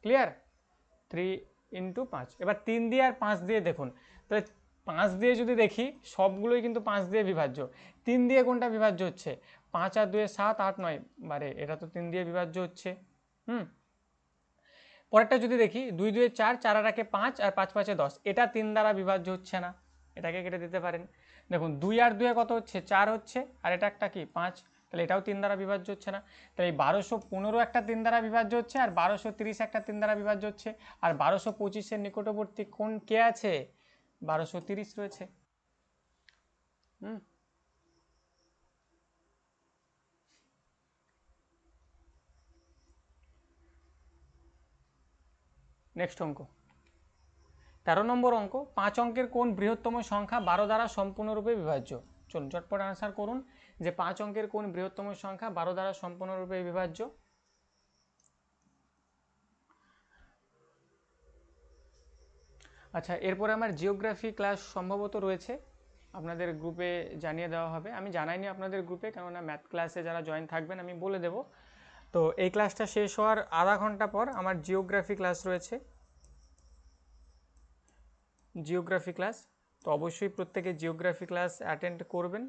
ক্লিয়ার? 3 × 5। এবার 3 দিয়ে আর 5 দিয়ে দেখুন, তাহলে 5 দিয়ে যদি দেখি সবগুলোই কিন্তু 5 দিয়ে বিভাজ্য। 3 দিয়ে কোনটা বিভাজ্য হচ্ছে? 5 আর 2 7, 8 9 12, এটা তো 3 দিয়ে বিভাজ্য হচ্ছে। পরেরটা যদি দেখি 2 2 4, 4 আর 1 5 আর 5 5 10, এটা 3 দ্বারা বিভাজ্য হচ্ছে না, এটাকে কেটে দিতে পারেন। দেখুন 2 আর 2 কত হচ্ছে? 4 হচ্ছে, আর এটা একটা কি 5, তাহলে এটাও 3 দ্বারা বিভাজ্য হচ্ছে না। তাহলে এই 1215 একটা 3 দ্বারা বিভাজ্য হচ্ছে, আর 1230 একটা 3 দ্বারা বিভাজ্য হচ্ছে, আর 1225-এর নিকটবর্তী কোন কে আছে? 1230 রয়েছে। নেক্সট অঙ্ক 13 নম্বর অঙ্ক, 5 অঙ্কের কোন বৃহত্তম সংখ্যা 12 দ্বারা সম্পূর্ণরূপে বিভাজ্য? চলুন চটপট আনসার করুন যে 5 অঙ্কের কোন বৃহত্তম সংখ্যা 12 দ্বারা সম্পূর্ণরূপে বিভাজ্য। আচ্ছা, এরপরে আমার জিওগ্রাফি ক্লাস সম্ভবত রয়েছে, আপনাদের গ্রুপে জানিয়ে দেওয়া হবে। আমি জানাইনি আপনাদের গ্রুপে, কেননা ম্যাথ ক্লাসে যারা জয়েন থাকবেন আমি বলে দেব। তো এই ক্লাসটা শেষ হওয়ার আধা ঘন্টা পর আমার জিওগ্রাফি ক্লাস রয়েছে, জিওগ্রাফি ক্লাস। তো অবশ্যই প্রত্যেকে জিওগ্রাফি ক্লাস অ্যাটেন্ড করবেন।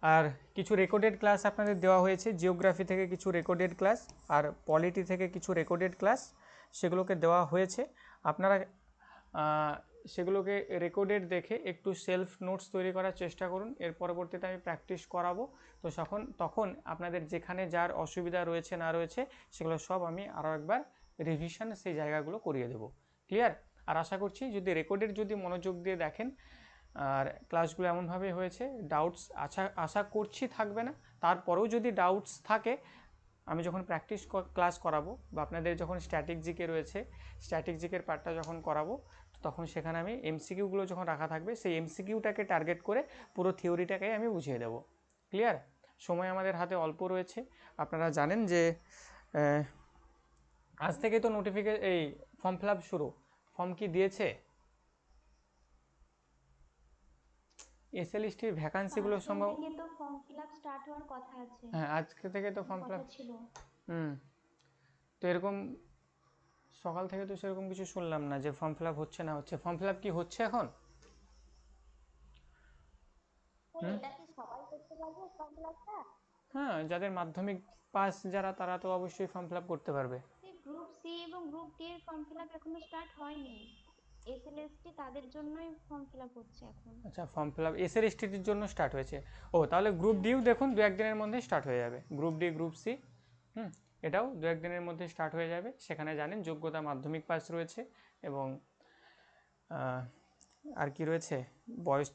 আর কিছু রেকর্ডেড ক্লাস আপনাদের দেওয়া হয়েছে, জিওগ্রাফি থেকে কিছু রেকর্ডেড ক্লাস আর পলিটি থেকে কিছু রেকর্ডেড ক্লাস, সেগুলোকে দেওয়া হয়েছে। আপনারা সেগুলোকে রেকর্ডেড দেখে একটু সেলফ নোটস তৈরি করার চেষ্টা করুন। এর পরবর্তীতে আমি প্র্যাকটিস করাবো, তো তখন আপনাদের যেখানে যার অসুবিধা রয়েছে না রয়েছে সেগুলো সব আমি আরও একবার রিভিশন সেই জায়গাগুলো করিয়ে দেবো। ক্লিয়ার? আর আশা করছি যদি রেকর্ডেড যদি মনোযোগ দিয়ে দেখেন আর ক্লাসগুলো এমনভাবে হয়েছে, ডাউটস আশা করছি থাকবে না। তারপরেও যদি ডাউটস থাকে, আমি যখন প্র্যাকটিস ক্লাস করাবো বা আপনাদের যখন স্ট্যাটিক জিকে রয়েছে, স্ট্যাটিক জিকের পার্টটা যখন করাবো, তখন সেখানে আমি এমসিকিউগুলো যখন রাখা থাকবে সেই এমসিকিউটাকে টার্গেট করে পুরো থিওরিটাকে আমি বুঝিয়ে দেবো। ক্লিয়ার? সময় আমাদের হাতে অল্প রয়েছে। আপনারা জানেন যে আজ থেকে তো এই ফর্ম ফিল আপ শুরু। ফর্ম কি দিয়েছে? এসএলএসটির ভ্যাকান্সিগুলো সম্ভব তো ফর্ম ফিলআপ স্টার্ট হওয়ার কথা আছে। হ্যাঁ, আজকে থেকে তো ফর্ম ফিল আপ ছিল। তো এরকম সকাল থেকে তো সেরকম কিছু শুনলাম না যে ফর্ম ফিল আপ হচ্ছে না হচ্ছে। ফর্ম ফিল আপ কি হচ্ছে এখন? এটা কি সবাই করতে পারবে ফর্ম ফিলআপটা? হ্যাঁ, যাদের মাধ্যমিক পাস যারা, তারা তো অবশ্যই ফর্ম ফিল আপ করতে পারবে। গ্রুপ সি এবং গ্রুপ ডি এর ফর্ম ফিলআপ এখনো স্টার্ট হয়নি। এসএলএসটি তাদের জন্যই ফর্ম ফিলআপ হচ্ছে এখন। আচ্ছা, ফর্ম ফিল আপ এসএলএসটির জন্য স্টার্ট হয়েছে। ও, তাহলে গ্রুপ ডিও দেখুন 2-1 দিনের মধ্যে স্টার্ট হয়ে যাবে। গ্রুপ ডি, গ্রুপ সি, এটাও 2-1 দিনের মধ্যে স্টার্ট হয়ে যাবে। সেখানে জানেন যোগ্যতা মাধ্যমিক পাস রয়েছে এবং আর কি রয়েছে, বয়স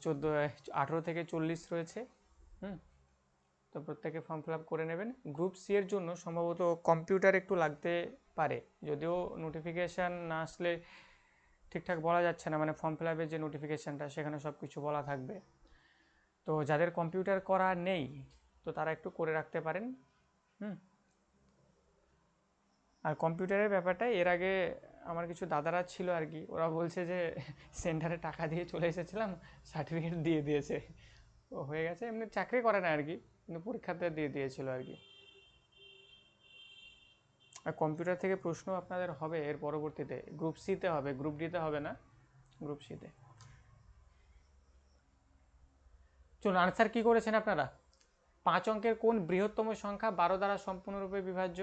18 থেকে 40 রয়েছে। তো তো প্রত্যেকে ফর্ম ফিল আপ করে নেবেন। গ্রুপ সি এর জন্য সম্ভবত কম্পিউটার একটু লাগতে পারে, যদিও নোটিফিকেশান না আসলে ঠিকঠাক বলা যাচ্ছে না, মানে ফর্ম ফিল আপের যে নোটিফিকেশানটা সেখানে সব কিছু বলা থাকবে। তো যাদের কম্পিউটার করা নেই তো তারা একটু করে রাখতে পারেন। আর কম্পিউটারের ব্যাপারটা এর আগে আমার কিছু দাদারা ছিল আর কি, ওরা বলছে যে সেন্টারে টাকা দিয়ে চলে এসেছিলাম, সার্টিফিকেট দিয়ে দিয়েছে, ও হয়ে গেছে, এমনি চাকরি করে না আর কি, কিন্তু পরীক্ষাতে দিয়ে দিয়েছিল আর কি। আর কম্পিউটার থেকে প্রশ্ন আপনাদের হবে এর পরবর্তীতে, গ্রুপ সিতে হবে, গ্রুপ ডিতে হবে না, গ্রুপ সিতে। চলুন আনসার কি করেছেন আপনারা? 5 অঙ্কের কোন বৃহত্তম সংখ্যা 12 দ্বারা সম্পূর্ণরূপে বিভাজ্য?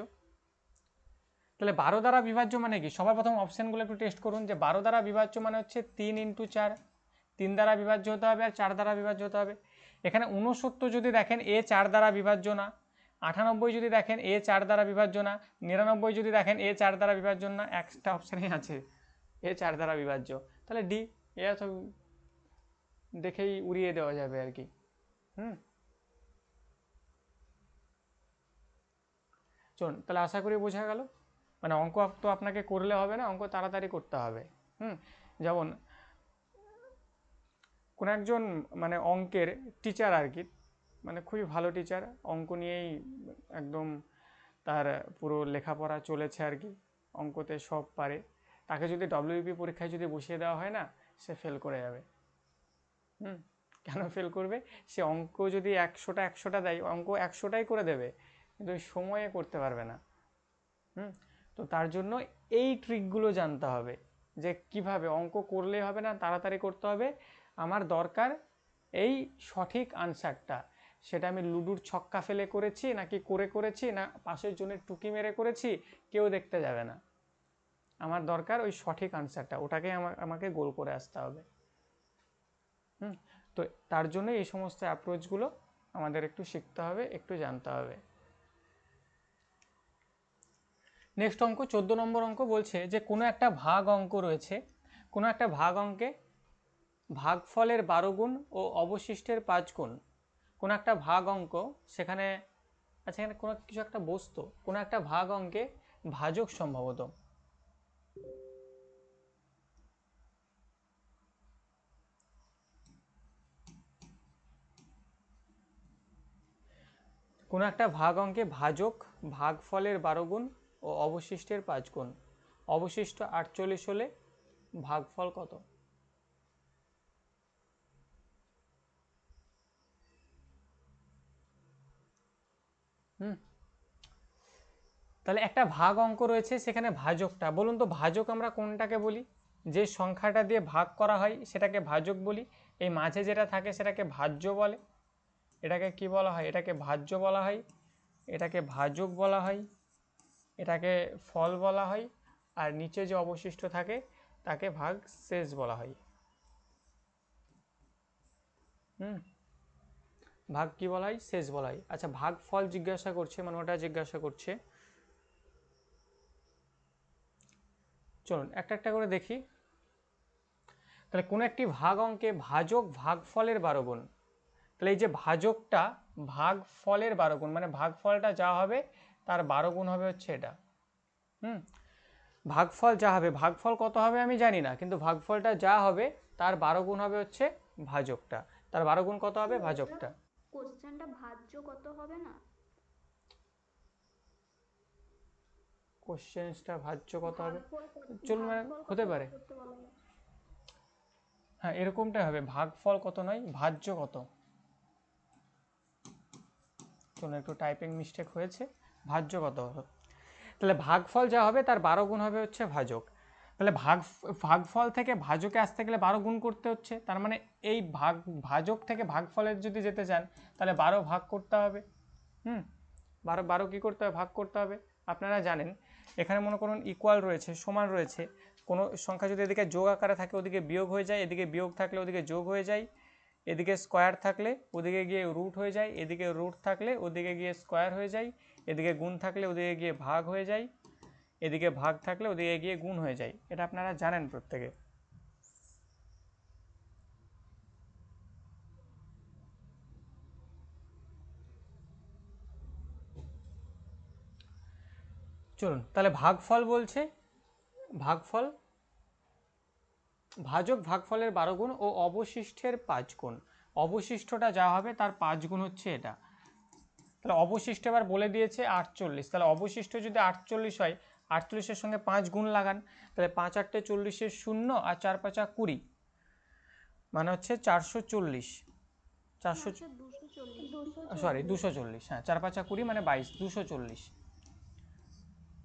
তাহলে 12 দ্বারা বিভাজ্য মানে কি? সবার প্রথম অপশানগুলো একটু টেস্ট করুন, যে 12 দ্বারা বিভাজ্য মানে হচ্ছে 3 × 4, 3 দ্বারা বিভাজ্য হতে হবে আর 4 দ্বারা বিভাজ্য হতে হবে। এখানে 69 যদি দেখেন এ 4 দ্বারা বিভাজ্য না, 98 যদি দেখেন এ 4 দ্বারা বিভাজ্য না, 99 যদি দেখেন এ 4 দ্বারা বিভাজ্য না, একটা অপশানই আছে এ 4 দ্বারা বিভাজ্য, তাহলে ডি, এ তো দেখেই উড়িয়ে দেওয়া যাবে আর কি। চলুন তাহলে আশা করি বোঝা গেল। মানে অঙ্ক তো আপনাকে করলে হবে না, অঙ্ক তাড়াতাড়ি করতে হবে। যেমন কোনো একজন মানে অঙ্কের টিচার আর কি, মানে খুবই ভালো টিচার, অঙ্ক নিয়েই একদম তার পুরো লেখাপড়া চলেছে আর কি, অঙ্কতে সব পারে, তাকে যদি ডব্লিউবি পরীক্ষায় যদি বসিয়ে দেওয়া হয় না, সে ফেল করে যাবে। কেন ফেল করবে? সে অঙ্ক যদি 100টা দেয়, অঙ্ক 100টাই করে দেবে, কিন্তু সময়ে করতে পারবে না। তো তার জন্য এই ট্রিকগুলো জানতে হবে, যে কিভাবে অঙ্ক করলে হবে না, তাড়াতাড়ি করতে হবে, আমার দরকার এই সঠিক আনসারটা, সেটা আমি লুডুর ছক্কা ফেলে করেছি নাকি করেছি না পাশের জনের টুকি মেরে করেছি, কেউ দেখতে যাবে না, আমার দরকার ওই সঠিক আনসারটা, ওটাকে আমাকে গোল করে আসতে হবে। তো তার জন্য এই সমস্ত অ্যাপ্রোচগুলো আমাদের একটু শিখতে হবে, একটু জানতে হবে। নেক্সট অঙ্ক 14 নম্বর অঙ্ক বলছে যে কোনো একটা ভাগ অঙ্ক রয়েছে, কোনো একটা ভাগ অঙ্কে ভাগফলের 12 গুণ ও অবশিষ্টের 5 গুণ, কোনো একটা ভাগ অঙ্ক, সেখানে আচ্ছা এখানে কোনো কিছু একটা বস্তু, কোনো একটা ভাগ অঙ্কে ভাজক সম্ভবত, কোনো একটা ভাগ অঙ্কে ভাজক ভাগফলের 12 গুণ ও অবশিষ্টের 5 গুণ, অবশিষ্ট 48 হলে ভাগফল কত? তাহলে একটা ভাগ অঙ্ক রয়েছে, সেখানে ভাজকটা, বলুন তো ভাজক আমরা কোনটাকে বলি? যে সংখ্যাটা দিয়ে ভাগ করা হয় সেটাকে ভাজক বলি, এই মাঝে যেটা থাকে সেটাকে ভাজ্য বলে, এটাকে কি বলা হয়? এটাকে ভাজ্য বলা হয়, এটাকে ভাজক বলা হয়, এটাকে ফল বলা হয়, আর নিচে যে অবশিষ্ট থাকে তাকে ভাগ শেষ বলা হয়। ভাগ কি বলা হয়? শেষ বলা হয়। আচ্ছা ভাগ ফল জিজ্ঞাসা করছে, মানে ওটা জিজ্ঞাসা করছে, চলুন একটা একটা করে দেখি। তাহলে কোনো একটি ভাগ অঙ্কে ভাজক ভাগফলের 12 গুণ, তাহলে এই যে ভাজকটা ভাগফলের 12 গুণ, মানে ভাগফলটা যা হবে তার 12 গুণ হবে হচ্ছে এটা। ভাগফল যা হবে, ভাগফল কত হবে আমি জানি না, কিন্তু ভাগফলটা যা হবে তার 12 গুণ হবে হচ্ছে ভাজকটা, তার 12 গুণ কত হবে? ভাজকটা। কোশ্চেনটা ভাজ্য কত হবে না? কোশ্চেনটা ভাজ্য কত হবে? ভাগফল চলুন মানে হতে পারে, করতে বলা হয়। হ্যাঁ এরকমটাই হবে, ভাগফল কত নয় ভাজ্য কত। চলুন একটু টাইপিং মিস্টেক হয়েছে, ভাজ্য কত হবে, তাহলে ভাগফল যা হবে তার 12 গুণ হবে হচ্ছে ভাজক। তাহলে ভাগফল থেকে ভাজকে আসতে গেলে 12 গুণ করতে হচ্ছে, তার মানে এই ভাজক থেকে ভাগফলের যদি যেতে চান তাহলে 12 ভাগ করতে হবে। 12 কী করতে হবে? ভাগ করতে হবে। আপনারা জানেন এখানে মনে করুন ইকুয়াল রয়েছে, সমান রয়েছে, কোনো সংখ্যা যদি এদিকে যোগ আকারে থাকে ওদিকে বিয়োগ হয়ে যায়, এদিকে বিয়োগ থাকলে ওদিকে যোগ হয়ে যায়, এদিকে স্কোয়ার থাকলে ওদিকে গিয়ে রুট হয়ে যায়, এদিকে রুট থাকলে ওদিকে গিয়ে স্কোয়ার হয়ে যায়, এদিকে গুণ থাকলে ওদিকে গিয়ে ভাগ হয়ে যায়, এদিকে ভাগ থাকলে ওদিকে গিয়ে গুণ হয়ে যায়, এটা আপনারা জানেন প্রত্যেকে। চলুন তাহলে ভাগফল বলছে, ভাগফল ভাজক ভাগফলের 12 গুণ ও অবশিষ্টের 5 গুণ। অবশিষ্টটা যা হবে তার 5 গুণ হচ্ছে এটা। তাহলে অবশিষ্ট এবার বলে দিয়েছে 48, তাহলে অবশিষ্ট যদি 48 হয়, 48-এর সঙ্গে 5 গুণ লাগান, তাহলে 5 8 40 শূন্য আর 4 5 20, মানে হচ্ছে 440, 400 সরি 240, হ্যাঁ 4 5 20 মানে 22, 240,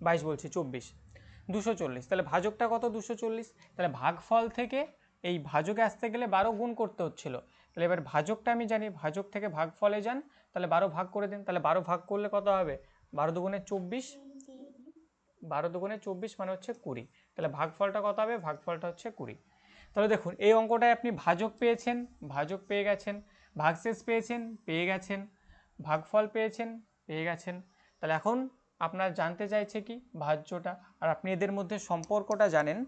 22 বলছি 24, 240। তাহলে ভাজকটা কত? 240। তাহলে ভাগফল থেকে এই ভাজকে আসতে গেলে 12 গুণ করতে হচ্ছিল। তাহলে এবার ভাজকটা আমি জানি, ভাজক থেকে ভাগফলে যান, তাহলে 12 ভাগ করে দিন। তাহলে 12 ভাগ করলে কত হবে? 12 দুগুণে 24, 12 দুগুণে 24 মানে হচ্ছে 20। তাহলে ভাগফলটা কত হবে? ভাগফলটা হচ্ছে 20। তাহলে দেখুন এই অঙ্কটায় আপনি ভাজক পেয়েছেন, ভাজক পেয়ে গেছেন, ভাগশেষ পেয়েছেন, পেয়ে গেছেন, ভাগফল পেয়েছেন, পেয়ে গেছেন। তাহলে এখন আপনার জানতে চাইছে কি? ভাজ্যটা। আর আপনি এদের মধ্যে সম্পর্কটা জানেন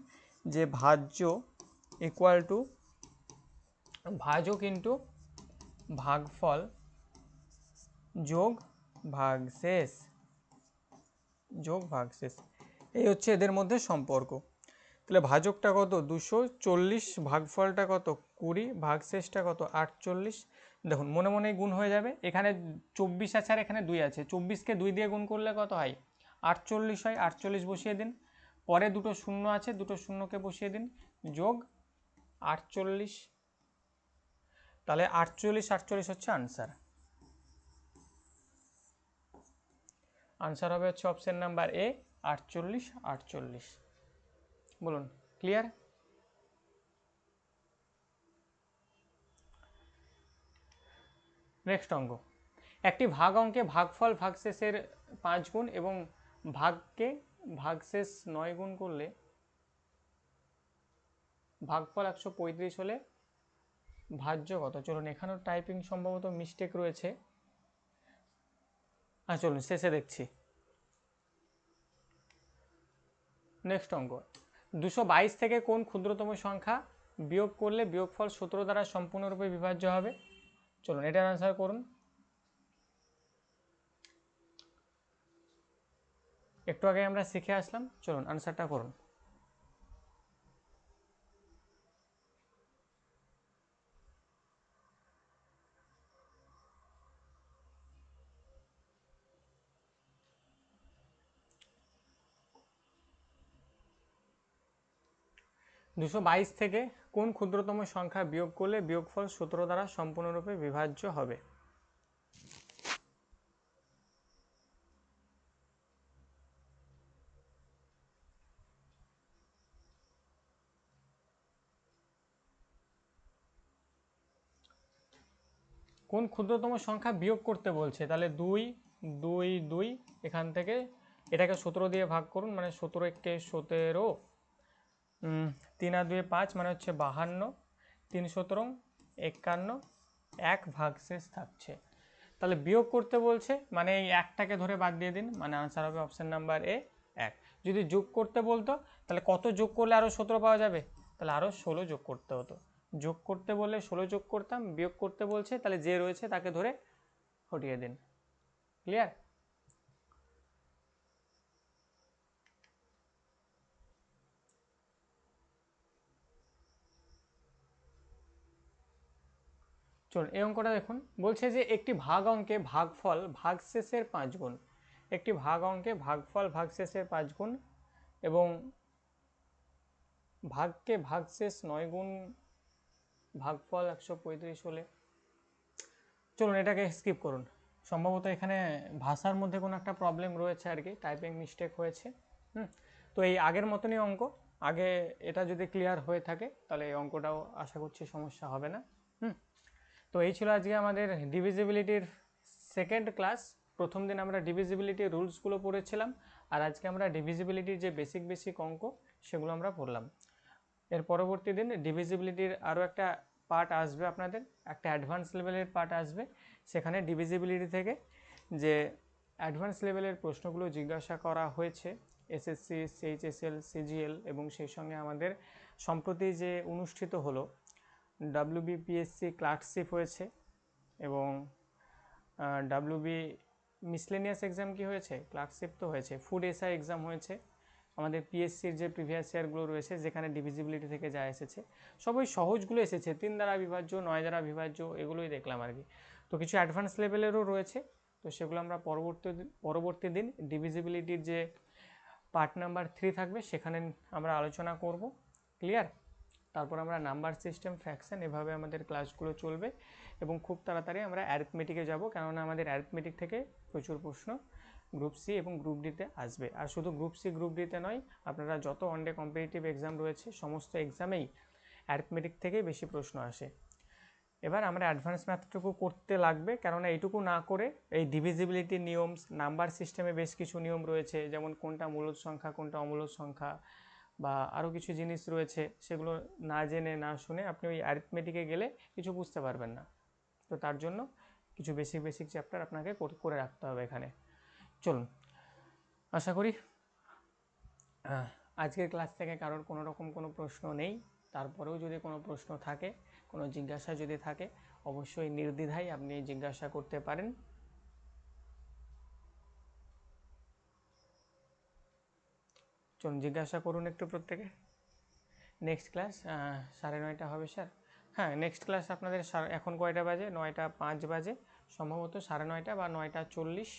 যে ভাজ্য ইকুয়াল টু ভাজক ইন্টু ভাগফল যোগ ভাগশেষ, যোগ ভাগশেষ, এই হচ্ছে এদের মধ্যে সম্পর্ক। তাহলে ভাজকটা কত? 240, ভাগফলটা কত? 20, ভাগশেষটা কত? 48। দেখুন মনে মনে গুণ হয়ে যাবে, এখানে 24 আছে আর এখানে 2 আছে, 24কে 2 দিয়ে গুণ করলে কত হয়? 48 হয়, 48 বসিয়ে দিন। পরে দুটো শূন্য আছে, দুটো শূন্যকে বসিয়ে দিন, যোগ 48। তাহলে 48 48 হচ্ছে আনসার। আনসার হবে হচ্ছে অপশন নাম্বার এ, 48 48। বলুন ক্লিয়ার? নেক্সট অঙ্ক, একটি ভাগ অঙ্কে ভাগফল ভাগশেষের 5 গুণ এবং ভাগকে ভাগশেষ 9 গুণ করলে ভাগফল 135 হলে ভাজ্য কত? চলুন এখানেও টাইপিং সম্ভবত মিস্টেক রয়েছে, চলুন শেষে দেখছি। নেক্সট অঙ্ক, 222 থেকে কোন ক্ষুদ্রতম সংখ্যা বিয়োগ করলে বিয়োগফল 17 দ্বারা সম্পূর্ণরূপে বিভাজ্য হবে? চলুন এটার আনসার করুন। একটু আগে আমরা শিখে আসলাম, চলুন আনসারটা করুন। দুশো বাইশ থেকে কোন ক্ষুদ্রতম সংখ্যা বিয়োগ করলে বিয়োগফল 17 দ্বারা সম্পূর্ণরূপে বিভাজ্য হবে? কোন ক্ষুদ্রতম সংখ্যা বিয়োগ করতে বলছে, তাহলে 2 2 2, এখান থেকে এটাকে 17 দিয়ে ভাগ করুন, মানে 17 একে 17, 3 আর 2 5 মানে হচ্ছে 52, 3 17 51, 1 ভাগশেষ থাকছে। তাহলে বিয়োগ করতে বলছে মানে এই একটাকে ধরে বাদ দিয়ে দিন, মানে আনসার হবে অপশন নাম্বার এ 1। যদি যোগ করতে বলতো তাহলে কত যোগ করলে আরও 17 পাওয়া যাবে? তাহলে আরও 16 যোগ করতে হতো। যোগ করতে বললে 16 যোগ করতাম, বিয়োগ করতে বলছে তাহলে যে রয়েছে তাকে ধরে হটিয়ে দিন। ক্লিয়ার? চলুন এই অঙ্কটা দেখুন, বলছে যে একটি ভাগ অঙ্কে ভাগফল ভাগশেষের 5 গুণ, একটি ভাগ অঙ্কে ভাগফল ভাগশেষের 5 গুণ এবং ভাগকে ভাগশেষ 9 গুণ ভাগফল 135 হলে, চলুন এটাকে স্কিপ করুন। সম্ভবত এখানে ভাষার মধ্যে কোনো একটা প্রবলেম রয়েছে আর কি, টাইপিং মিস্টেক হয়েছে। তো এই আগের মতনই অঙ্ক, আগে এটা যদি ক্লিয়ার হয়ে থাকে তাহলে এই অঙ্কটাও আশা করছি সমস্যা হবে না। তো এই ছিল আজকে আমাদের ডিভিজিবিলিটির সেকেন্ড ক্লাস। প্রথম দিন আমরা ডিভিজিবিলিটির রুলসগুলো পড়েছিলাম, আর আজকে আমরা ডিভিজিবিলিটির যে বেসিক বেসিক অঙ্ক সেগুলো আমরা পড়লাম। এর পরবর্তী দিন ডিভিজিবিলিটির আরও একটা পার্ট আসবে, আপনাদের একটা অ্যাডভান্স লেভেলের পার্ট আসবে, সেখানে ডিভিজিবিলিটি থেকে যে অ্যাডভান্স লেভেলের প্রশ্নগুলো জিজ্ঞাসা করা হয়েছে এসএসসি, সিএইচএসএল, সিজিএল এবং সেই সঙ্গে আমাদের সম্প্রতি যে অনুষ্ঠিত হলো WBPSC ক্লার্কশিপ হয়েছে এবং WB মিসলেনিয়াস এক্সাম কি হয়েছে, ক্লার্কশিপ তো হয়েছে, ফুড এসআই এক্সাম হয়েছে, আমাদের পিএসসির যে প্রিভিয়াস ইয়ারগুলো রয়েছে যেখানে ডিভিজিবিলিটি থেকে যা এসেছে সবই সহজগুলো এসেছে, 3 দ্বারা বিভাজ্য, 9 দ্বারা বিভাজ্য, এগুলোই দেখলাম আর কি। তো কিছু অ্যাডভান্স লেভেলেরও রয়েছে, তো সেগুলো আমরা পরবর্তী দিন ডিভিজিবিলিটির যে পার্ট নাম্বার 3 থাকবে সেখানে আমরা আলোচনা করব। ক্লিয়ার? তারপর আমরা নাম্বার সিস্টেম, ফ্র্যাকশন, এভাবে আমাদের ক্লাসগুলো চলবে এবং খুব তাড়াতাড়ি আমরা অ্যারিথমেটিকে যাব, কেননা আমাদের অ্যারিথমেটিক থেকে প্রচুর প্রশ্ন গ্রুপ সি এবং গ্রুপ ডিতে আসবে। আর শুধু গ্রুপ সি গ্রুপ ডিতে নয়, আপনারা যত ওয়ানডে কম্পিটিটিভ এক্সাম রয়েছে সমস্ত এক্সামেই অ্যারিথমেটিক থেকেই বেশি প্রশ্ন আসে। এবার আমরা অ্যাডভান্স ম্যাথটুকু করতে লাগবে, কেননা এইটুকু না করে এই ডিভিজিবিলিটির নিয়ম, নাম্বার সিস্টেমে বেশ কিছু নিয়ম রয়েছে, যেমন কোনটা মূলদ সংখ্যা কোনটা অমূলদ সংখ্যা বা আরও কিছু জিনিস রয়েছে, সেগুলো না জেনে না শুনে আপনি ওই অ্যারিথমেটিকে গেলে কিছু বুঝতে পারবেন না। তো তার জন্য কিছু বেসিক চ্যাপ্টার আপনাকে করে রাখতে হবে এখানে। চলুন, আশা করি আজকের ক্লাস থেকে কারোর কোনো রকম কোনো প্রশ্ন নেই। তারপরেও যদি কোনো প্রশ্ন থাকে, কোনো জিজ্ঞাসা যদি থাকে, অবশ্যই নির্দ্বিধায় আপনি জিজ্ঞাসা করতে পারেন। চলুন জিজ্ঞাসা করুন একটু প্রত্যেকে। নেক্সট ক্লাস 9:30 হবে স্যার? হ্যাঁ, নেক্সট ক্লাস আপনাদের এখন কয়টা বাজে? 9:05 বাজে, সম্ভবত 9:30 বা 9:40,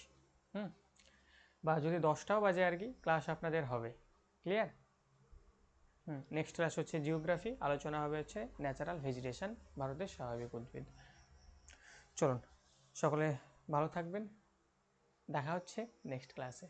বা যদি 10টাও বাজে আর কি, ক্লাস আপনাদের হবে। ক্লিয়ার? নেক্সট ক্লাস হচ্ছে জিওগ্রাফি, আলোচনা হবে হচ্ছে ন্যাচারাল ভেজিটেশন, ভারতের স্বাভাবিক উদ্ভিদ। চলুন সকলে ভালো থাকবেন, দেখা হচ্ছে নেক্সট ক্লাসে।